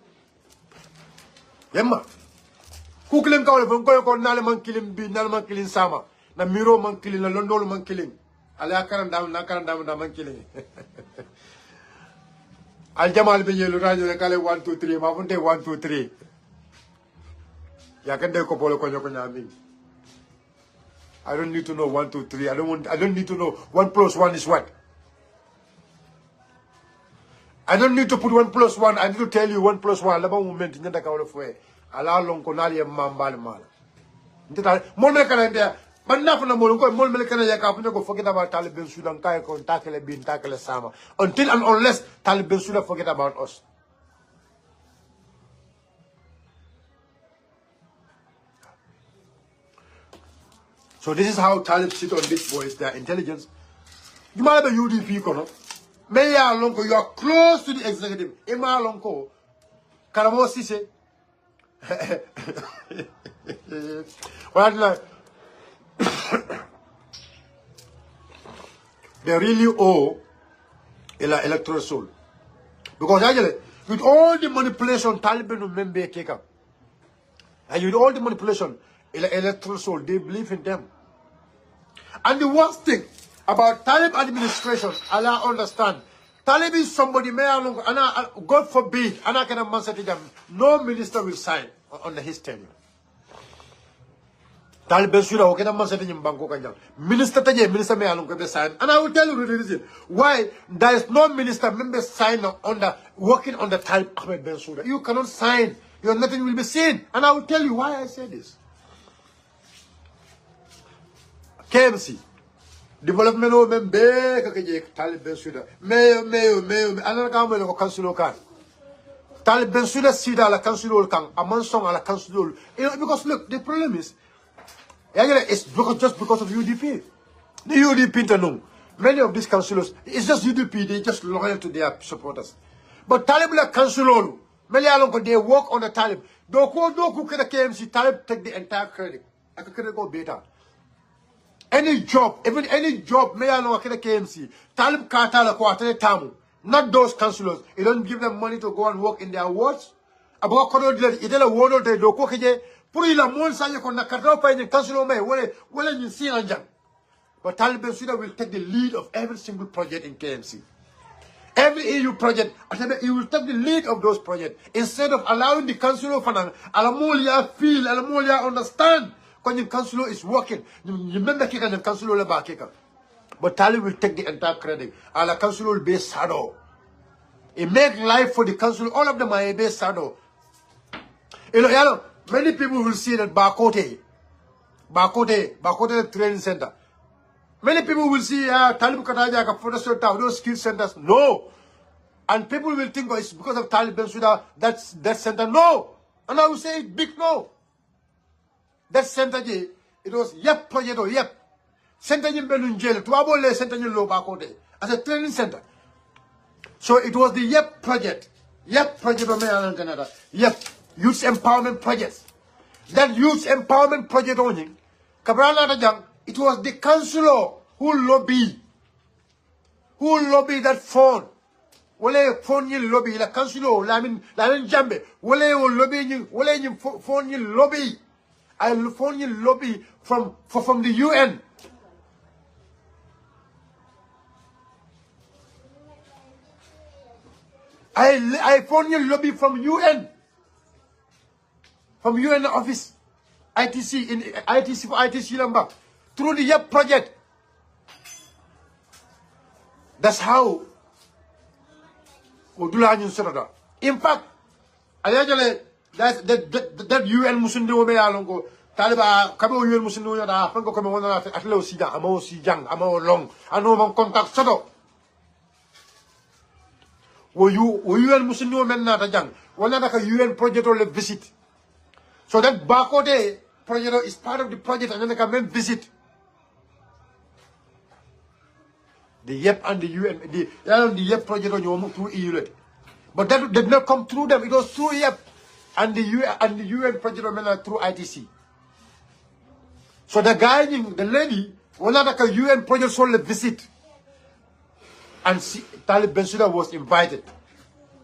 Kukilim ka wala ko nale man kilim B nale man kilin sama. Na miro man kilin na londol man kilin. Ala karan dam na man kilin. Al Jamal be yelu radio le kale 1 2 3 ma funte 1 2 3. I don't need to know 1 2 3. I don't need to know 1 plus 1 is what. I don't need to put 1 plus 1. I need to tell you 1 plus 1. Laba moment in the kaolo fwe. Ala long konali mambal mal. Ndita mon me kana ndia. But na funa mon ko mon me kana ya ka funa ko forget about Talib Bensouda kai ko takele bin takele sama. Until and unless Talib Bensouda forget about us. So this is how Talib sit on these boys, their intelligence. You might have a UDP, May Lonko, you are close to the executive. Emma Lonko, Karamo Sise. They really owe electoral soul. Because actually, with all the manipulation, Taliban will member take up. And with all the manipulation, electoral soul, they believe in them. And the worst thing about Talib administration, Allah understand, Talib is somebody, God forbid, no minister will sign under his tenure. Talib Bensouda, minister may sign. And I will tell you the reason why there is no minister member sign working on the Talib Bensouda. You cannot sign, nothing will be seen. And I will tell you why I say this. KMC development o membe kake Talib Bensouda mayo anana ka mo ko councilor kan Talib Bensouda sida la councilor kan amansong ala councilor because look, the problem is it's just because of UDP. The UDP many of these councilors, it's just UDP, they just loyal to their supporters. But Talib la councilor many along they work on the Talib do the KMC Talib take the entire credit. I could go better. Any job, even any job, may I know KMC, Talib Katala Kwatele Tamu, not those councillors. You don't give them money to go and work in their wards. About Kodo, you tell a ward they do Koke, Purila Monsa, you can Nakatopa in the councillor may, well, you see Anjan. But Talib Bensouda will take the lead of every single project in KMC. Every EU project, he will take the lead of those projects instead of allowing the councillor Fanan, Alamolia feel, Alamolia understand. When the councilor is working, remember kika the councilor leba kika. But Talib will take the entire credit. And the councilor will be saddle. It make life for the councilor. All of them are a base saddle. You know, many people will see that Bakote training center. Many people will see Talib Keitaya Forestry Town, those skill centers. No. And people will think, oh, it's because of Talib Bensouda, that's that center. No. And I will say big no. That center, it was yep project or yep. Center in Belunjel, to abole center in Low Bakote as a training center. So it was the YEP project. YEP project of Canada. YEP, Youth Empowerment Project. That Youth Empowerment Project only, Kabrana, it was the councillor who lobby that phone. Wale phone you lobby, la councillor, Lamin Jambe, Wale lobby, Wale phone you lobby. I phone you lobby from the UN. I phone you lobby from UN. From UN office. ITC in ITC for ITC number. Through the YEP project. That's how in fact, that UN Musundo me alongo Taliba Kabo UN Musundo da Franco come on at low Sida, Amo Sijang, Amo Long, I know one contact Soto. Were you UN Musundo men not a young? One other UN project or visit. So that Bakode project is part of the project and then they can visit. The YEP and the UN, the YEP project on your through EU. But that did not come through them. It was through YEP and the UN project on through ITC. So the guy, the lady, was not a UN project solely visit. And Talib Bensouda was invited.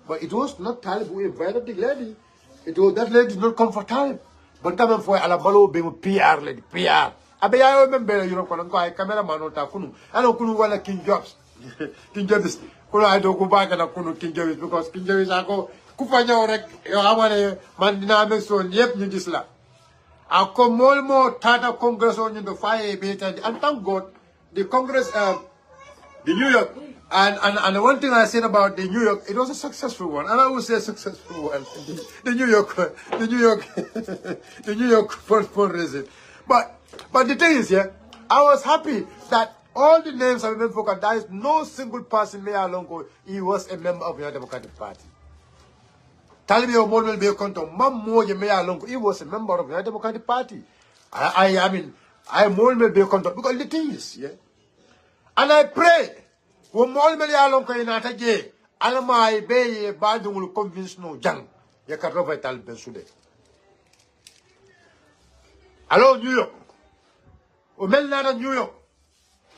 But it was not Talib who invited the lady. It was that lady did not come for Talib. But come for Alabalo being PR lady, PR. I remember, you know, I cameraman or Takunu. I don't know King Jobs. King Jobs. I don't go back and King Jobs because King Jobs I go Kufanya or Mandina so yep you just la. I come more Tata Congress on the fire and thank God the Congress the New York and one thing I said about the New York, it was a successful one, and I would say a successful one. The New York fundraising. But the thing is, I was happy that all the names have been focused. There is no single person Mayor Longo. He was a member of the Democratic Party. Talib Bensouda Konto, Mammo Mayor Longo. He was a member of the Democratic Party. I mean, I Bensouda Konto because the thing is, and I pray. When Mayor Longo in Ataje, Alama Bay Badu will convince no Jang. You can rob Talib Bensouda. Hello, New York. O melna New York.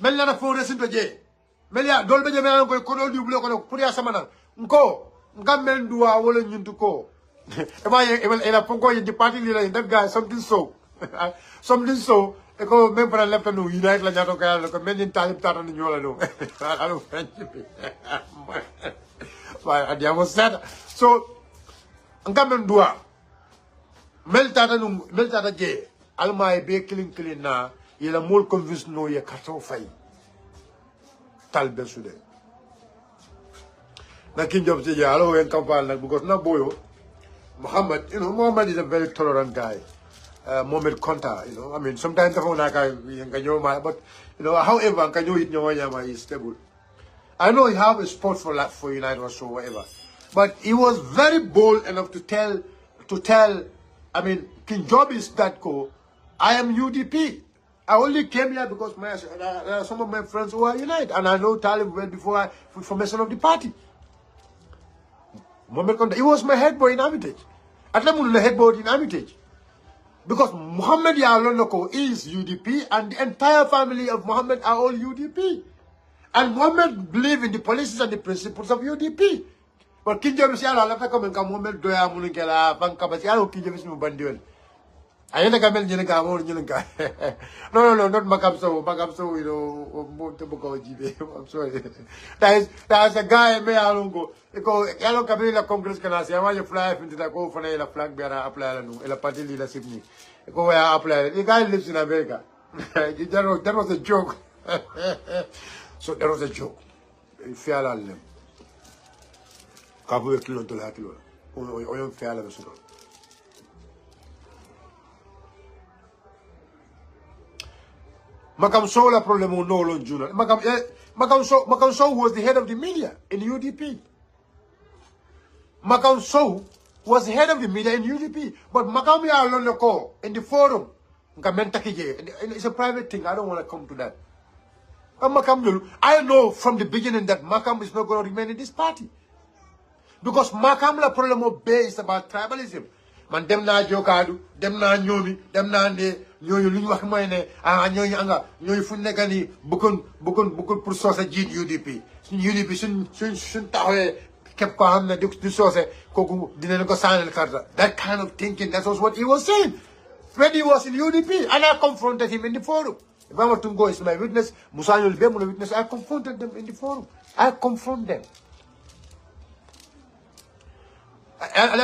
Melna forest into J. Melia dolbe je mena ko kono du blo ko pour ya samana. Nko ngamen duwa wala nyunduko. Ela pongo in the party leader that guy something so. Something so. Eko même para left no unite la nyato ka ko men Talib tata no nyola no. I don't French. But I was sad. So ngamen duwa. Mel tata je. Alma be killing na il a more convinced no ye kato fay Talib Bensouda na King Jobs je alo en campagne because na boyo Muhammad, you know, Muhammad is a very tolerant guy. Mohamed Konta, you know, I mean sometimes but you know, however is stable. I know he have a sport for United or so whatever, but he was very bold enough to tell I mean King Job is that go I am UDP. I only came here because some of my friends who are United, and I know Talib well before formation of the party. He was my head boy in Armitage. At the head boy in Armitage. Because Muhammad Yalonoko is UDP, and the entire family of Muhammad are all UDP. And Muhammad believe in the policies and the principles of UDP. But King James Muhammad Doya Munikela, Bankabasi, King James Mubanduel. I ain't a camel in a No, not Macapso, you know, I'm sorry. There's a guy, May Alongo, Yellow Cabela Congress can ask, I want you fly into the go for a flag bearer, apply, and a party leadership. Go where I apply. The guy lives in America. That was a joke. So that was a joke. Fair them. Kabu kilo to la kilo. Oyon fair la so. Makam Sow la problem no lon journal. Makam Sow was the head of the media in UDP. Makam Sow was the head of the media in UDP. But Makam ya alone the call in the forum. It's a private thing. I don't want to come to that. But Makam, I know from the beginning that Makam is not going to remain in this party. Because Makam la problem of base about tribalism. Man dem na jokadu, dem na nyomi, dem na ne ñoñu luñ wax moy ne ñoñu anga ñoy fu nekk ni bukun pour soose jiit UDP suñ UDP suñ taxawé kep ko xamne du soose koku dinañ ko sanel carte. That kind of thinking, that was what he was saying when he was in UDP, and I confronted him in the forum. If I were to go, is my witness, Musa Yolbe, my witness, I confronted them in the forum. I confront them. I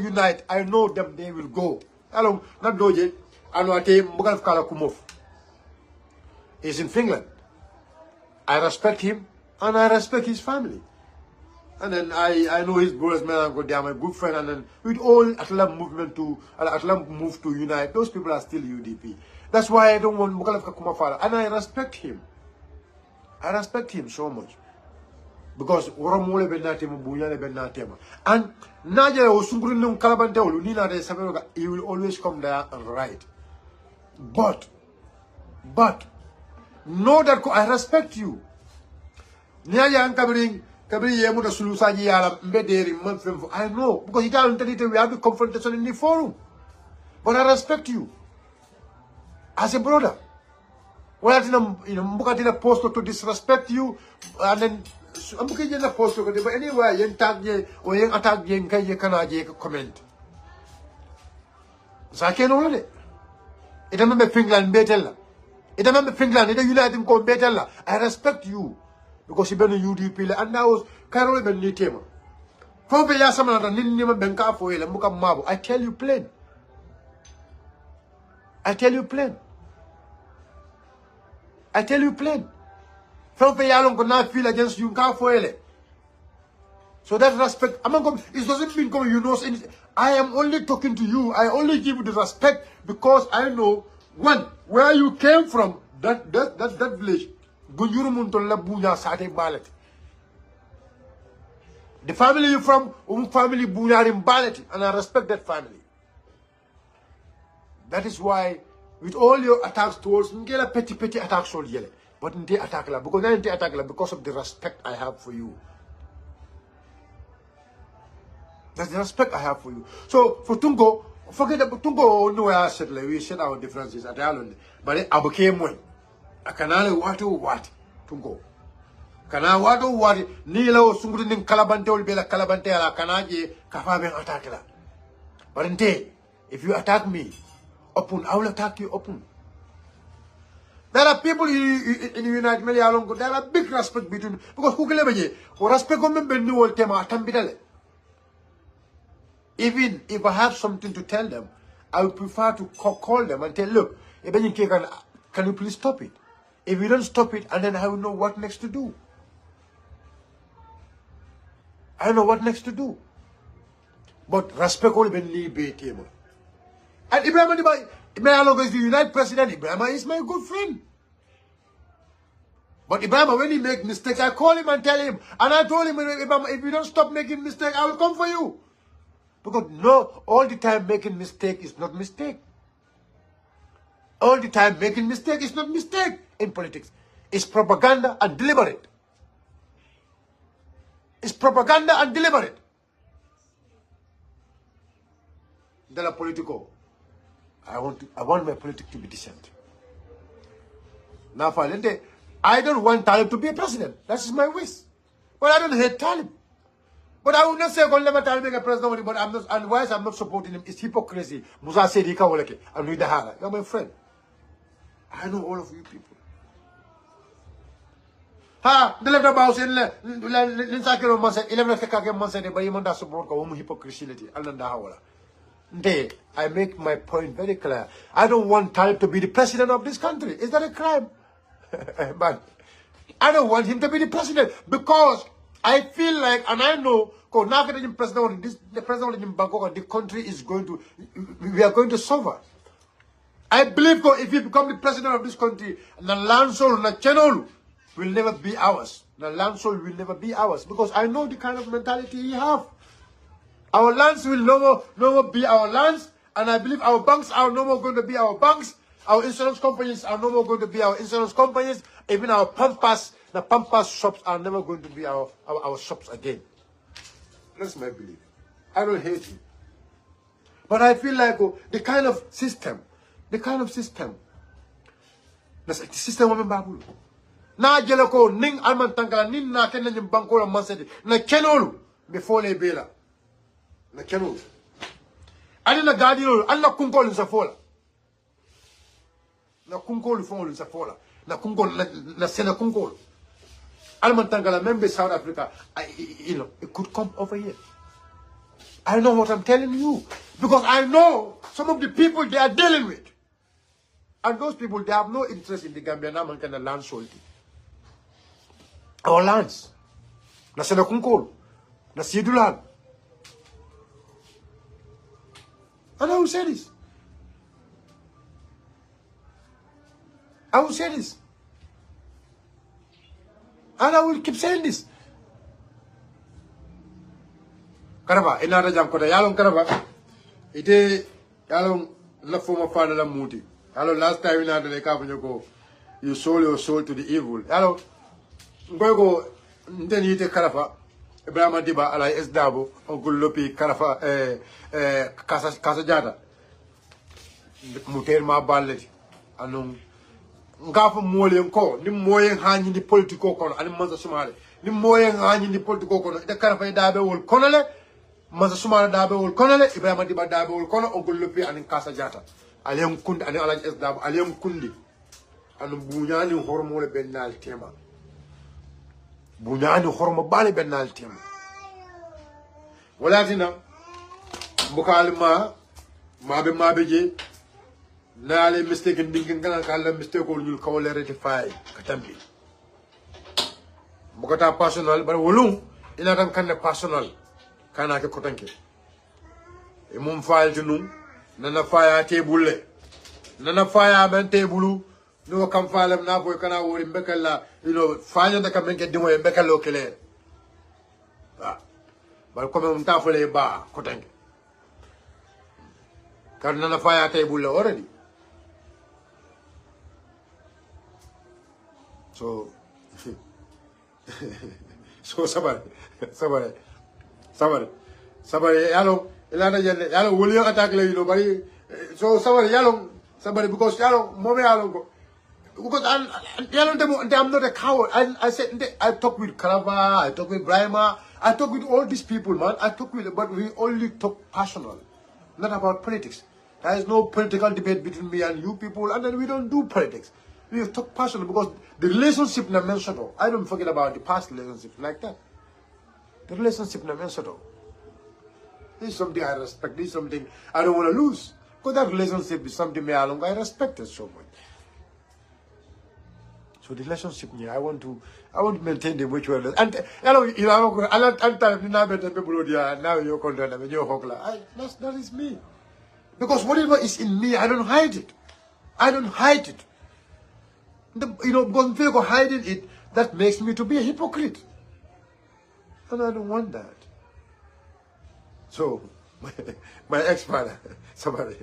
unite. I know them, they will go. Hello, not doje. I know Kumov. He's in Finland. I respect him and I respect his family. And then I know his brothers, man, they are my good friend. And then with all Atlam movement to Atlam move to unite, those people are still UDP. That's why I don't want Mukalafka Kumafara. And I respect him. I respect him so much. Because Oromole Benatema, Buyane Benatema. And Naja Osungrin Kalabante, Lunina de Samuel, he will always come there and write. But know that I respect you. Nyaya and Kabring. I know, because you can't we have the confrontation in the forum. But I respect you as a brother. Well, I'm post to disrespect you, and then I'm going to post to but anyway, you tag ye or you attack ye and you can comment. So I can't hold it. It remember Finland Betella. It remember Finland, it United Come Betella. I respect you. Because he been a UDP and now Carol ben Nitema. Probably Yasamana Ninima Benka for El Muka Mabu. I tell you plain. I tell you plain. I tell you plain. Probably Yalon could not feel against you for ele. So that respect, it doesn't mean you know anything. I am only talking to you. I only give you the respect because I know one, where you came from, that village. The family you're from, family Bunyarim Ballet, and I respect that family. That is why, with all your attacks towards me, get a petty attacks all yellow. But they attack la because they attack la because of the respect I have for you. That's the respect I have for you. So for Tungo, forget about Tungo, no, I said we said our differences at the island, but I became one. I can only what to go. Can I what Nilo Sungrin Calabante will be like Calabante la Kanaji Kafaben attack la. But if you attack me open, I will attack you open. There are people in the United States, there are big respect between because who can respect will tema atambidale. Even if I have something to tell them, I would prefer to call them and tell, look, can you please stop it? If you don't stop it, and then I will know what next to do. I know what next to do. But respect all ben be table. And Ibrahim is the United President. Ibrahim is my good friend. But Ibrahim, when he make mistakes, I call him and tell him. And I told him, Ibrahim, if you don't stop making mistakes, I will come for you. Because no, all the time making mistake is not mistake. All the time making mistake is not mistake in politics. It's propaganda and deliberate. It's propaganda and deliberate. Della politico. I want my politics to be decent. Now, I don't want Talib to be a president. That's my wish. But I don't hate Talib. But I will not say I'm going to let Talib be a president. But I'm not, and why I'm not supporting him? It's hypocrisy. Musa said he can't work. I'm with the Hara. You're my friend. I know all of you people. Ha, the left about saying, Linsakiro Mansa, 11 Kaka Mansa, but you want to support hypocrisy. I make my point very clear. I don't want Talib to be the president of this country. Is that a crime? But I don't want him to be the president because I feel like, and I know, the president in Bangkok, the country is going to, we are going to suffer. I believe if you become the president of this country, the land soul, the channel will never be ours. The land soul will never be ours because I know the kind of mentality he have. Our lands will no more be our lands, and I believe our banks are no more going to be our banks. Our insurance companies are no more going to be our insurance companies. Even our pampas, the pampas shops are never going to be our shops again. That's my belief. I don't hate you. But I feel like the kind of system, the system of Babu. Na jelako ning alman tangala nin na kenen nyim banko la mansedi na kenolu before le bela na kenolu ali na gadiro alla kunkol sa fola na kunkol fon sa fola na kunkol na sena kunkol alman tangala membe South Africa it could come over here. I know what I'm telling you because I know some of the people they are dealing with, and those people they have no interest in the Gambian man can land sold. Our lands. Na sena kunkol. Na sidulan. And I will say this. I will say this. And I will keep saying this. Karaba, inara jam kota. Yalong karaba. Ite, yalong la forma father la muti. Yalong last time inara de kapo you sold your soul to the evil. Yalong, Ngogo ndeni ite karafa Ibrahima Diba ala esdabo onko lopi karafa kasa jada muter ma balleti anun ngafa molen ko ni moyen hanyi di politiko kono ani manza sumale ni moyen hanyi di politiko kono ite karafa dabe wol konole manza sumale dabe wol konole Ibrahima Diba dabe wol kono onko lopi ani kasa jata alem kundi ani ala esdabo alem kundi anu bunyani hormole bennal tema bunyani hormo bale benal tim wala dina bukal mabe je naale mistake ndingin kana kala mistake ko ñul kawle rectify katambi bukata personal bar wolum ina tan kanne personal kana ke kotanke e mum faal tunum nana faya tebulle nana faya ben tebulu no kam faalam na boy kana wori mbekalla fanya da kamen ke dimo mbekalo kele bal ko mum tafale ba ko tanke kan na faya tay bulle already so sabare yalo ilana jelle yalo woli attack le bari so sabare yalo sabare because yalo mobe yalo ko because I'm not a coward. I said I talk with Karava, I talk with Brahma, I talk with all these people, man. But we only talk personal, not about politics. There is no political debate between me and you people, and then we don't do politics. We talk personal because the relationship na mentioned. I don't forget about the past relationships like that. The relationship na mentioned. This is something I respect. This is something I don't want to lose. Because that relationship is something I respect it so much. So the relationship here, I want to maintain the mutual. And now you're content and you're hogla. That is me. Because whatever is in me, I don't hide it. Because if you're hiding it, that makes me to be a hypocrite. And I don't want that. So my ex-father, somebody.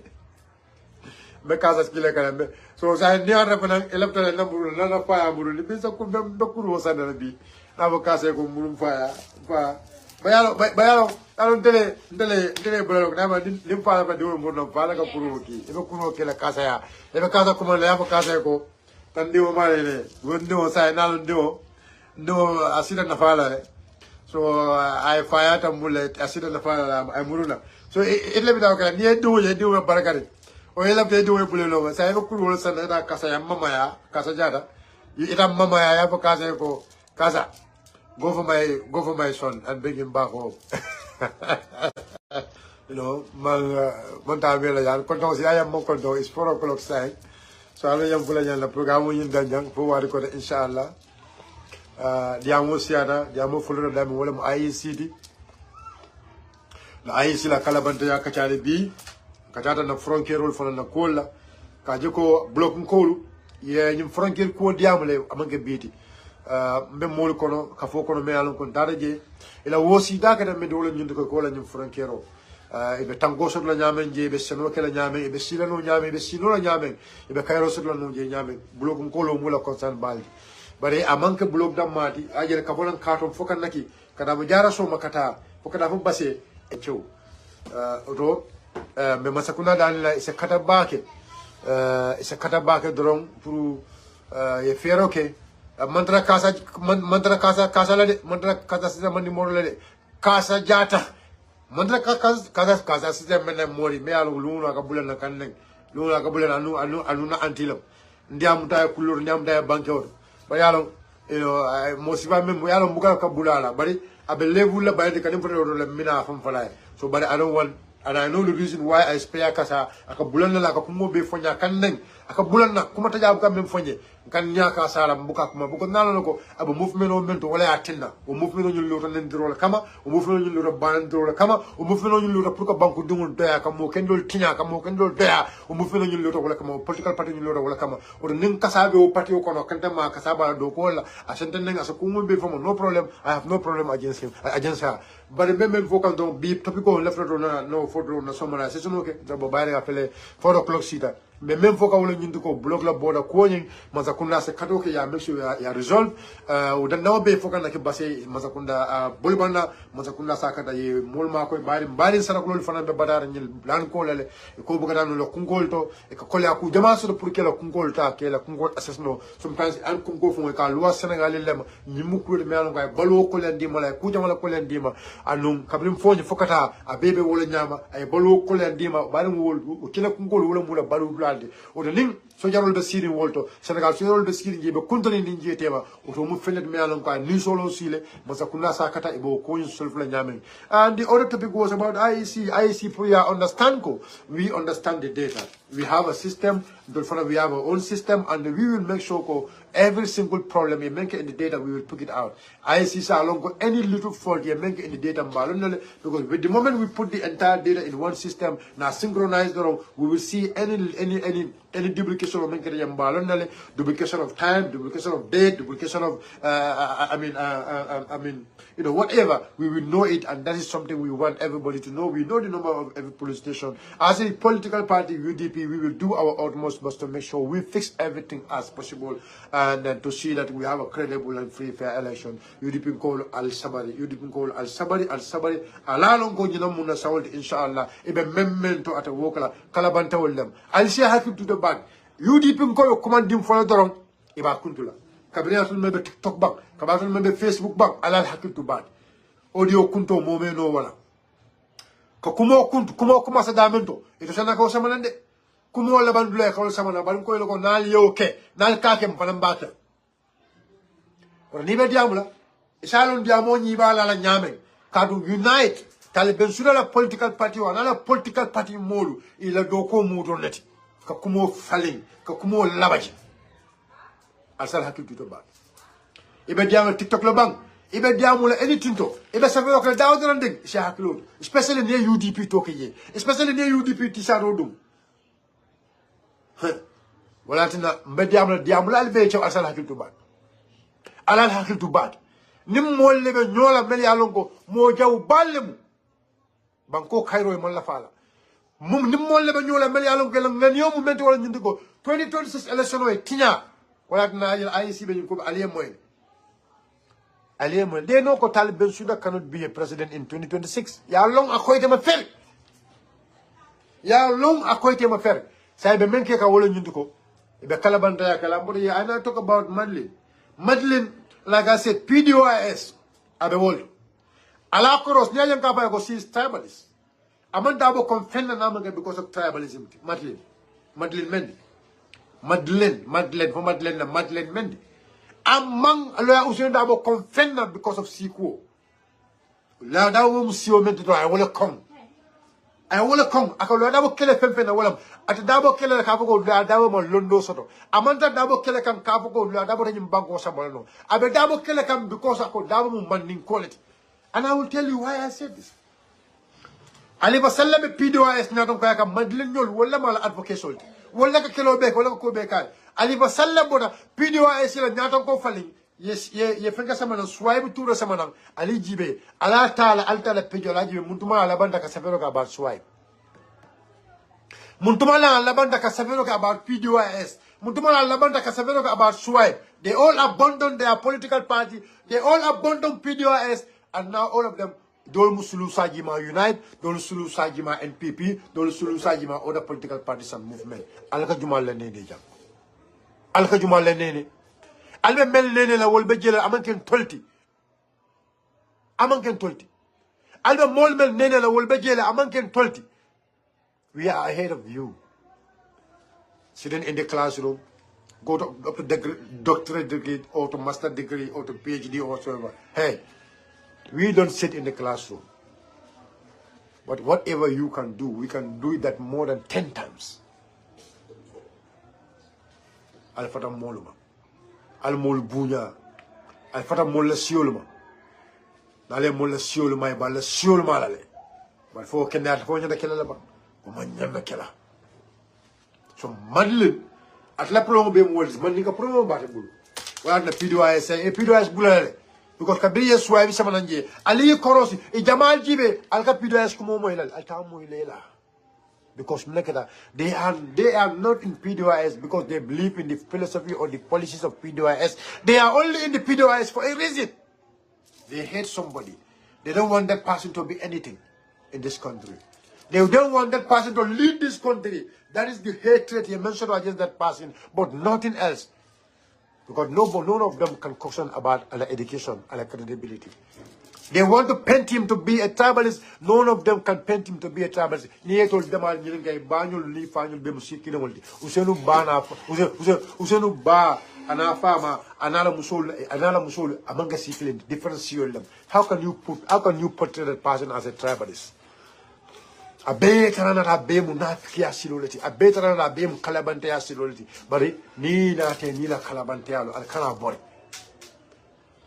So I never electoral number nana fire muru ni bisa ku bekuru wasana bi na bakase ko muru fire fa bayalo alon tele bolo na ma lim fala ba do mo no fala ka kuru ki e kuru ke la kasa ya e kasa ko la ba kasa ko tan diwo male le wondo sai na lo do asida na fala le so I fire ta mule asida na fala ay muru na so it le bi da ka ni do barakari o yela be do bule lo sa ko kuru sa na kasa ya mama ya kasa jada ita mama ya ba kasa ko kasa go for my son and bring him back home. Montabela yan konto si ayam mo konto is 4 o'clock time. So ano yang pula yan la programo yin danjang po wari ko inshallah. Diamo siada diamo fulro dami wala mo IECD. La IEC la kalabante ya kachale bi kachata na frontier role fona na kola ka jiko block nkolu ye nyum frontier ko diamale amanke biti mbe mol kono ka fo kono me alon kon dara je ila wosi da ka me dole nyund ko la nyum frontier o ibe tango sot la nyamen je be seno ke la nyamen ibe silano nyamen ibe sino la nyamen ibe kayro sot la no je nyamen block nkolo mula concern baldi bare amanke block damati ajere ka bolan katom fokan naki kada mo jara so makata fokada fo basse e cew do me masakuna danila isa kata bake doron pour ye fero ke mantra kasa la de mantra kasa sita mani moro la de kasa jata mantra kasa sita mena mori me alu luna ka bulana kanne luna ka bulana anu na antilo ndiam ta kulur ndiam ta banke o ba yalo mo siba mem yalo buka ka bulala bari abe level la bayde kanim foto la mina fam fala so but I don't want, and I know the reason why I spare kasa aka bulanna la aka kumo be fonya kaneng aka bulanna kuma tajab kam mem fonye kan nyaka sala mbuka kuma buko nalo ko aba movement o mento wala atinna o movement ñu lota len diro la kama o movement ñu lota ban diro la kama o movement ñu lota pour ko banku dungul doya kam mo ken dol tinya kam mo ken dol doya o movement ñu lota wala kama political party ñu lota wala kama o nin kasa be o party ko no kanta ma kasa ba do ko wala asante nen asa kumo be famo no problem, I have no problem against him against her but remember fo kan don bi topic ko left no photo na somara c'est no ke do bayre apele 4 o'clock sita mais même faut qu'on le ko block la border ko nyin mazakunda se kato ke ya make sure ya resolve o dan nawo be faut kan ke basse mazakunda bolbana mazakunda sakata ye molma ko bari sara ko fana be badar nyil lan ko lele ko buga dan lo kunkol to e ko kolya ku jama so pour que la kunkol ta ke la kunkol assessno sometimes an kunko fo ka loi senegal lem nyimu ko me alon ko balo ko len dima la ku jama la ko len dima anum kabrim fo fokata a bebe wala nyama ay balo ko len dima bari wol o kila kunkol wala mula balu o de ning so jarol be siri wolto senegal so jarol be siri jibe kuntani ndi jetema o to mu fenet me alon ko ni solo sile masakuna sakata e bo ko sulfla nyamen. And the other topic was about IEC for you understand ko we understand the data, we have a system, we have our own system, and we will make sure ko every single problem you make in the data we will pick it out. IEC sa along ko any little fault you make in the data because with the moment we put the entire data in one system now synchronized we will see any duplication of duplication of time, duplication of date, duplication of whatever, we will know it, and that is something we want everybody to know. We know the number of every police station. As a political party, UDP, we will do our utmost best to make sure we fix everything as possible and to see that we have a credible and free, fair election. UDP call al-Sabari, UDP call al-Sabari, alalong ko jina muna sawalti, inshallah, ibe memento at a wokala, kalabanta wolem. I'll say happy to the bag. UDP call commanding for the drone, iba kuntula. Kabina sul mebe TikTok bang, kabina sul mebe Facebook bang, alal hakil to bad. Audio kunto mome no wala. Ka kuma sa damento. Ito sana ko sa manande. Kumo la bandula ka sa manande. Balim ko ilo ko nal yo ke, nal kake mpanambata. Ora nibe diamula. Isalon diamo nyi bala la nyame. Kadu unite. Talib Bensouda la political party wa la political party molu ila doko mudo neti. Ka kumo faling, ka kumo labaji. Asal hakil to bad. Ibe diamo TikTok lo bang. Ibe diamula anything to. Ibe sabe ko dawo don ding si hakilo. Especially ne UDP to ke ye. Especially ne UDP ti sa rodum. Wala tina mbe diamula albe ci asal hakil to bad. Alal hakil to bad. Nim mo lebe nyola mel ya lonko mo jaw ballemu. Banko Cairo e mon la fala. Mum nim mo lebe nyola mel ya lonko la ngani yo mu menti wala ñindi ko 2026 election e tinya. Wala tina yel IEC be ko aliye moy. They know that Talib Bensouda cannot be a president in 2026. Ya long akoyte ma fer. Ya long akoyte ma fer. Say be menke ka wala ñundu ko. Be kala banta ya kala mbodi ya I talk about Madeleine. Madeleine, like I said, PDOIS at the world. Ala koros nyayan ka ba ko she is tribalist. Amanda bo confend na naman because of tribalism. Madeleine Mendy. Among Aloya Usain Dabo confirmed because of Siko. La Dabo Musio meant to I will come. I will come. I can Dabo kill a fempen. I will at Dabo kill a capo, Dabo Londo Soto. Amanda Dabo kill a cam capo, Dabo in Banco Sabalno. I be Dabo kill a cam because I could Dabo manding quality. And I will tell you why I said this. I live a celebrity PDOIS not on Kaka Madeleine, Walla advocation. wala ka kilo be wala ko be kay ali ba salla bona PDOIS la nyata ko fali yes ye fenga sama na swipe tour sama na ali jibe ala taala altala pejo la jibe muntuma ala banda ka safero ka about swipe muntuma la ala banda ka safero ka about PDOIS muntuma la ala banda ka safero ka about swipe. They all abandoned their political party, they all abandoned PDOIS, and now all of them Dol Musulu Sajima Unite, Dol Musulu Sajima NPP, Dol Musulu Sajima other political parties and movement. Alka Juma Lenene jam. Alka Juma Lenene. Albe mel nene la wolbe jela amanken tolti. Amanken tolti. Albe mol mel nene la wolbe jela amanken tolti. We are ahead of you. Sitting in the classroom, go to up to doctorate degree or to master degree or to PhD or whatsoever. Hey. We don't sit in the classroom. But whatever you can do, we can do that more than 10 times. Alfata moluma. Almol bunya. Alfata mola sioluma. Nale mola sioluma ba la sioluma lale. But for kenat for nyanda kela ba. O manyanda kela. So madlin at la promo be mo man ni ka promo ba te bulu. Wa na PDOIS e PDOIS bulale. Because Kabiya Swabi Samananje, Ali Korosi, a Jamal Jibe, Alka PDOIS Kumomoil, Altamuilela. Because they are not in PDOIS because they believe in the philosophy or the policies of PDOIS. They are only in the PDOIS for a reason. They hate somebody. They don't want that person to be anything in this country. They don't want that person to lead this country. That is the hatred he mentioned against that person, but nothing else. Because none of them can question about education and credibility. They want to paint him to be a tribalist. None of them can paint him to be a tribalist. Ni told them al nyinga banyul li fanyul be musiki no woldi. Usenu ba ana fama anala musul amanga sikilin different them. How can you portray that person as a tribalist? A better than a be munafikia silolity, a better than a be calabantea silolity, but ni la calabantealo, Alcana boy.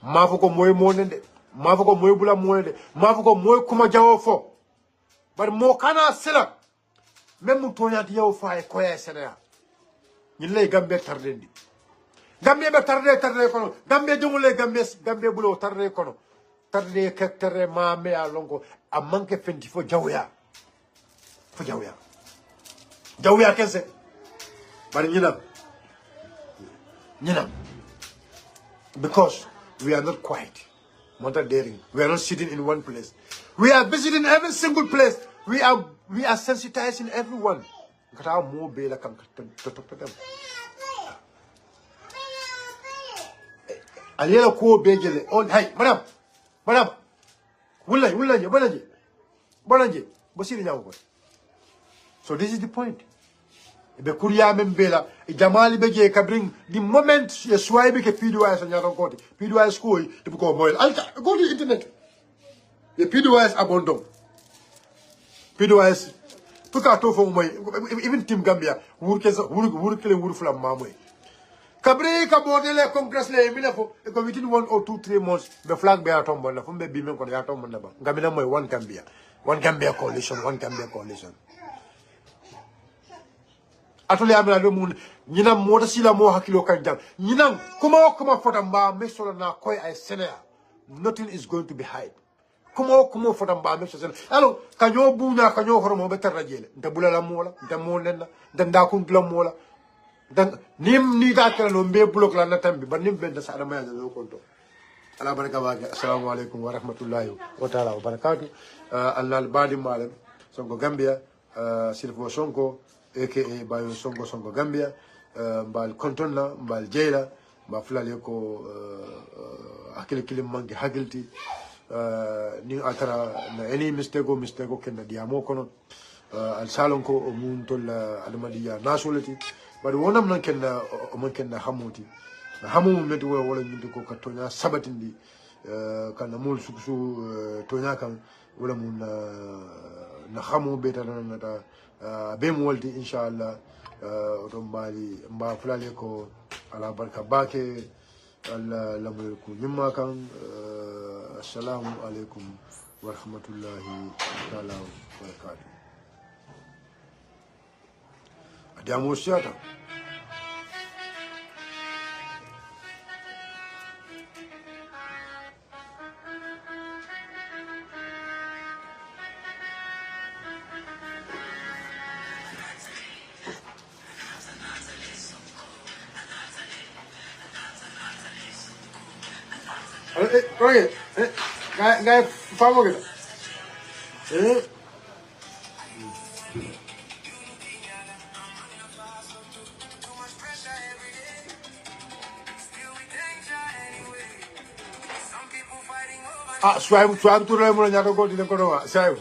Mafuko moy monende, Mafuko moy bula monende, Mafuko moy kumajao fo. But mokana sila, Memutonia dio fa e koya senea. Nile Gambia tardendi. Gambia tarde kono, Gambia jungule Gambia bulo tarde kono. Tarde kektere ma me alongo, a manke fenti fo jawya. Jawya kese. But nyinam. Because we are not quiet. Not daring. We are not sitting in one place. We are visiting every single place. We are sensitizing everyone. Aliela ko bejele on hey madam wulaje bosiri nyawo ko. So this is the point. Be kuriya membela jamali beje ka bring the moment ye swipe ke PDOIS nyaron ko PDOIS ko e ko moy alta go to internet. The PDOIS abandon. PDOIS puka to fo moy even team Gambia wurkele fula mamoy. Kabri ka bodele congress le mina fo ko within 1 or 2 3 months the flag be atom bona fo be bi men ko ya atom bona ba ngamina moy one Gambia coalition. Atole amina do mun nyina moda sila mo hakilo kan jam nyina kuma fota mba me solo na koy ay senea nothing is going to be hide kuma fota mba me solo alors kanyo buuna kanyo horomo be tarajele nda bulala mola nda monenna nda kuntla mola dan nim ni da kala no be block la natambi ba nim ben da sa adama ya do konto ala baraka wa assalamu alaikum wa rahmatullahi wa ta'ala wa barakatuh Allah badi malam Sonko Gambia Sheriffo Sonko aka Baiyo Sonko Gambia mbal kontonna mbal jeyla mba fulale ko akile kilim mangi hagilti ni atara na any mistake kenna diamo kono al salon ko o mun tol almadiya nasolati bari wonam nan kenna o man kenna hamuti hamu metti wala nyindi ko katonya sabatindi kana mul suksu tonya kan wala mun na hamu betana nata be mo waldi inshallah do mbali mba fulale ko ala barka bake alla lamul ko nyimma kan assalamu alaikum wa rahmatullahi wa barakatuh. Adiamo siata. Oye, gaya famo kita. Swam tu le mo nyako ko dine ko no sai.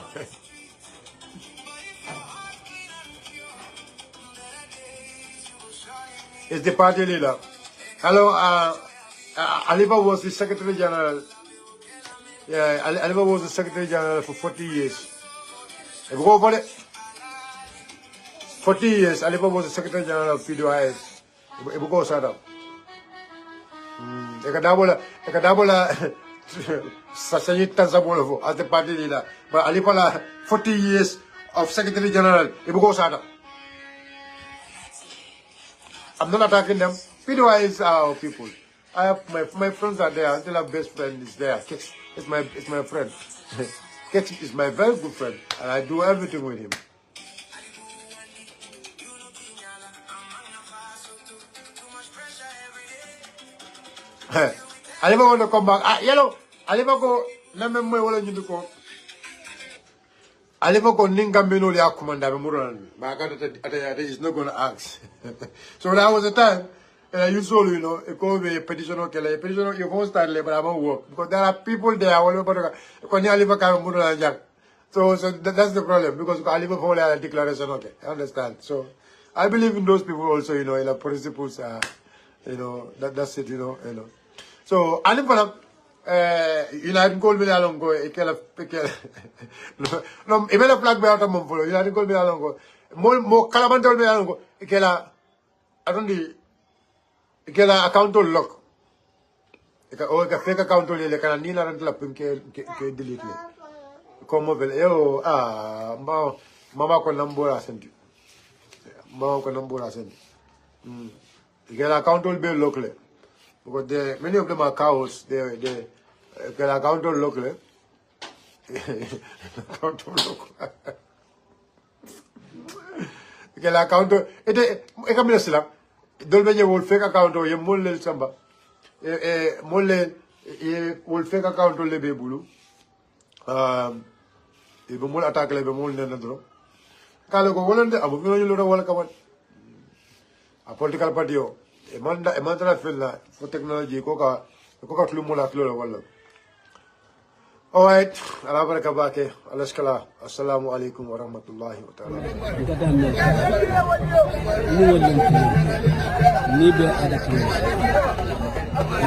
Is the party leader. Hello, Aliba was the Secretary General. Yeah, Aliba was the Secretary General for 40 years. If we go for it, 40 years, Aliba was the Secretary General of PDIS. If we go set up. Ekadabola, Sasayita Zabolovo as the party leader. But Alipa 40 years of Secretary General. If we go set up. I'm not attacking them. PDIS are our people. I have my friends are there. Until our best friend is there. Kex is my friend. Kex is my very good friend, and I do everything with him. I never want to come back. Yellow. I never go. Never more wala you go. I never go. Ningambino liya kumanda memuran. But I is not gonna ask. So that was the time. And usually, you know, it could be a petition or petition, you won't start labor about work. Because there are people there, all over so that's the problem, because I live for a declaration, okay, I understand. So I believe in those people also, you know, in the principles, you know, that's it, you know. So I live for United Gold Medal on go, no, even a flag bear out of Mumfolo, United Gold Medal on go, more Calamantal Medal on go, I don't need. Ikela account lock. Ika fake account le kana ni na rentla pin ke delete le. Como vel mama ko nambora sendi. Mama ko nambora sendi. Ikela account be lock le. Because many of them are cows. They ikela account lock le. Account lock. Ikela account ite ekamila sila. Dolbe je wol fake account o ye molle samba molle ye wol fake account le be bulu e be mol attaque le be mol ne ndro kala ko wolonde abu no lo wala kawan a political party o e manda fella for technology ko ka tlu mola tlu wala. All right, ala baraka bake alaskala assalamu alaikum wa rahmatullahi wa ta'ala. Ni be adakini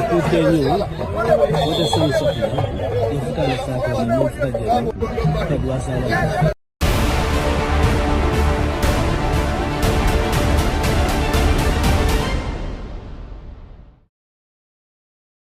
ko tenyo ko de senso ko ifta la sa ko ni mo fta de ko ta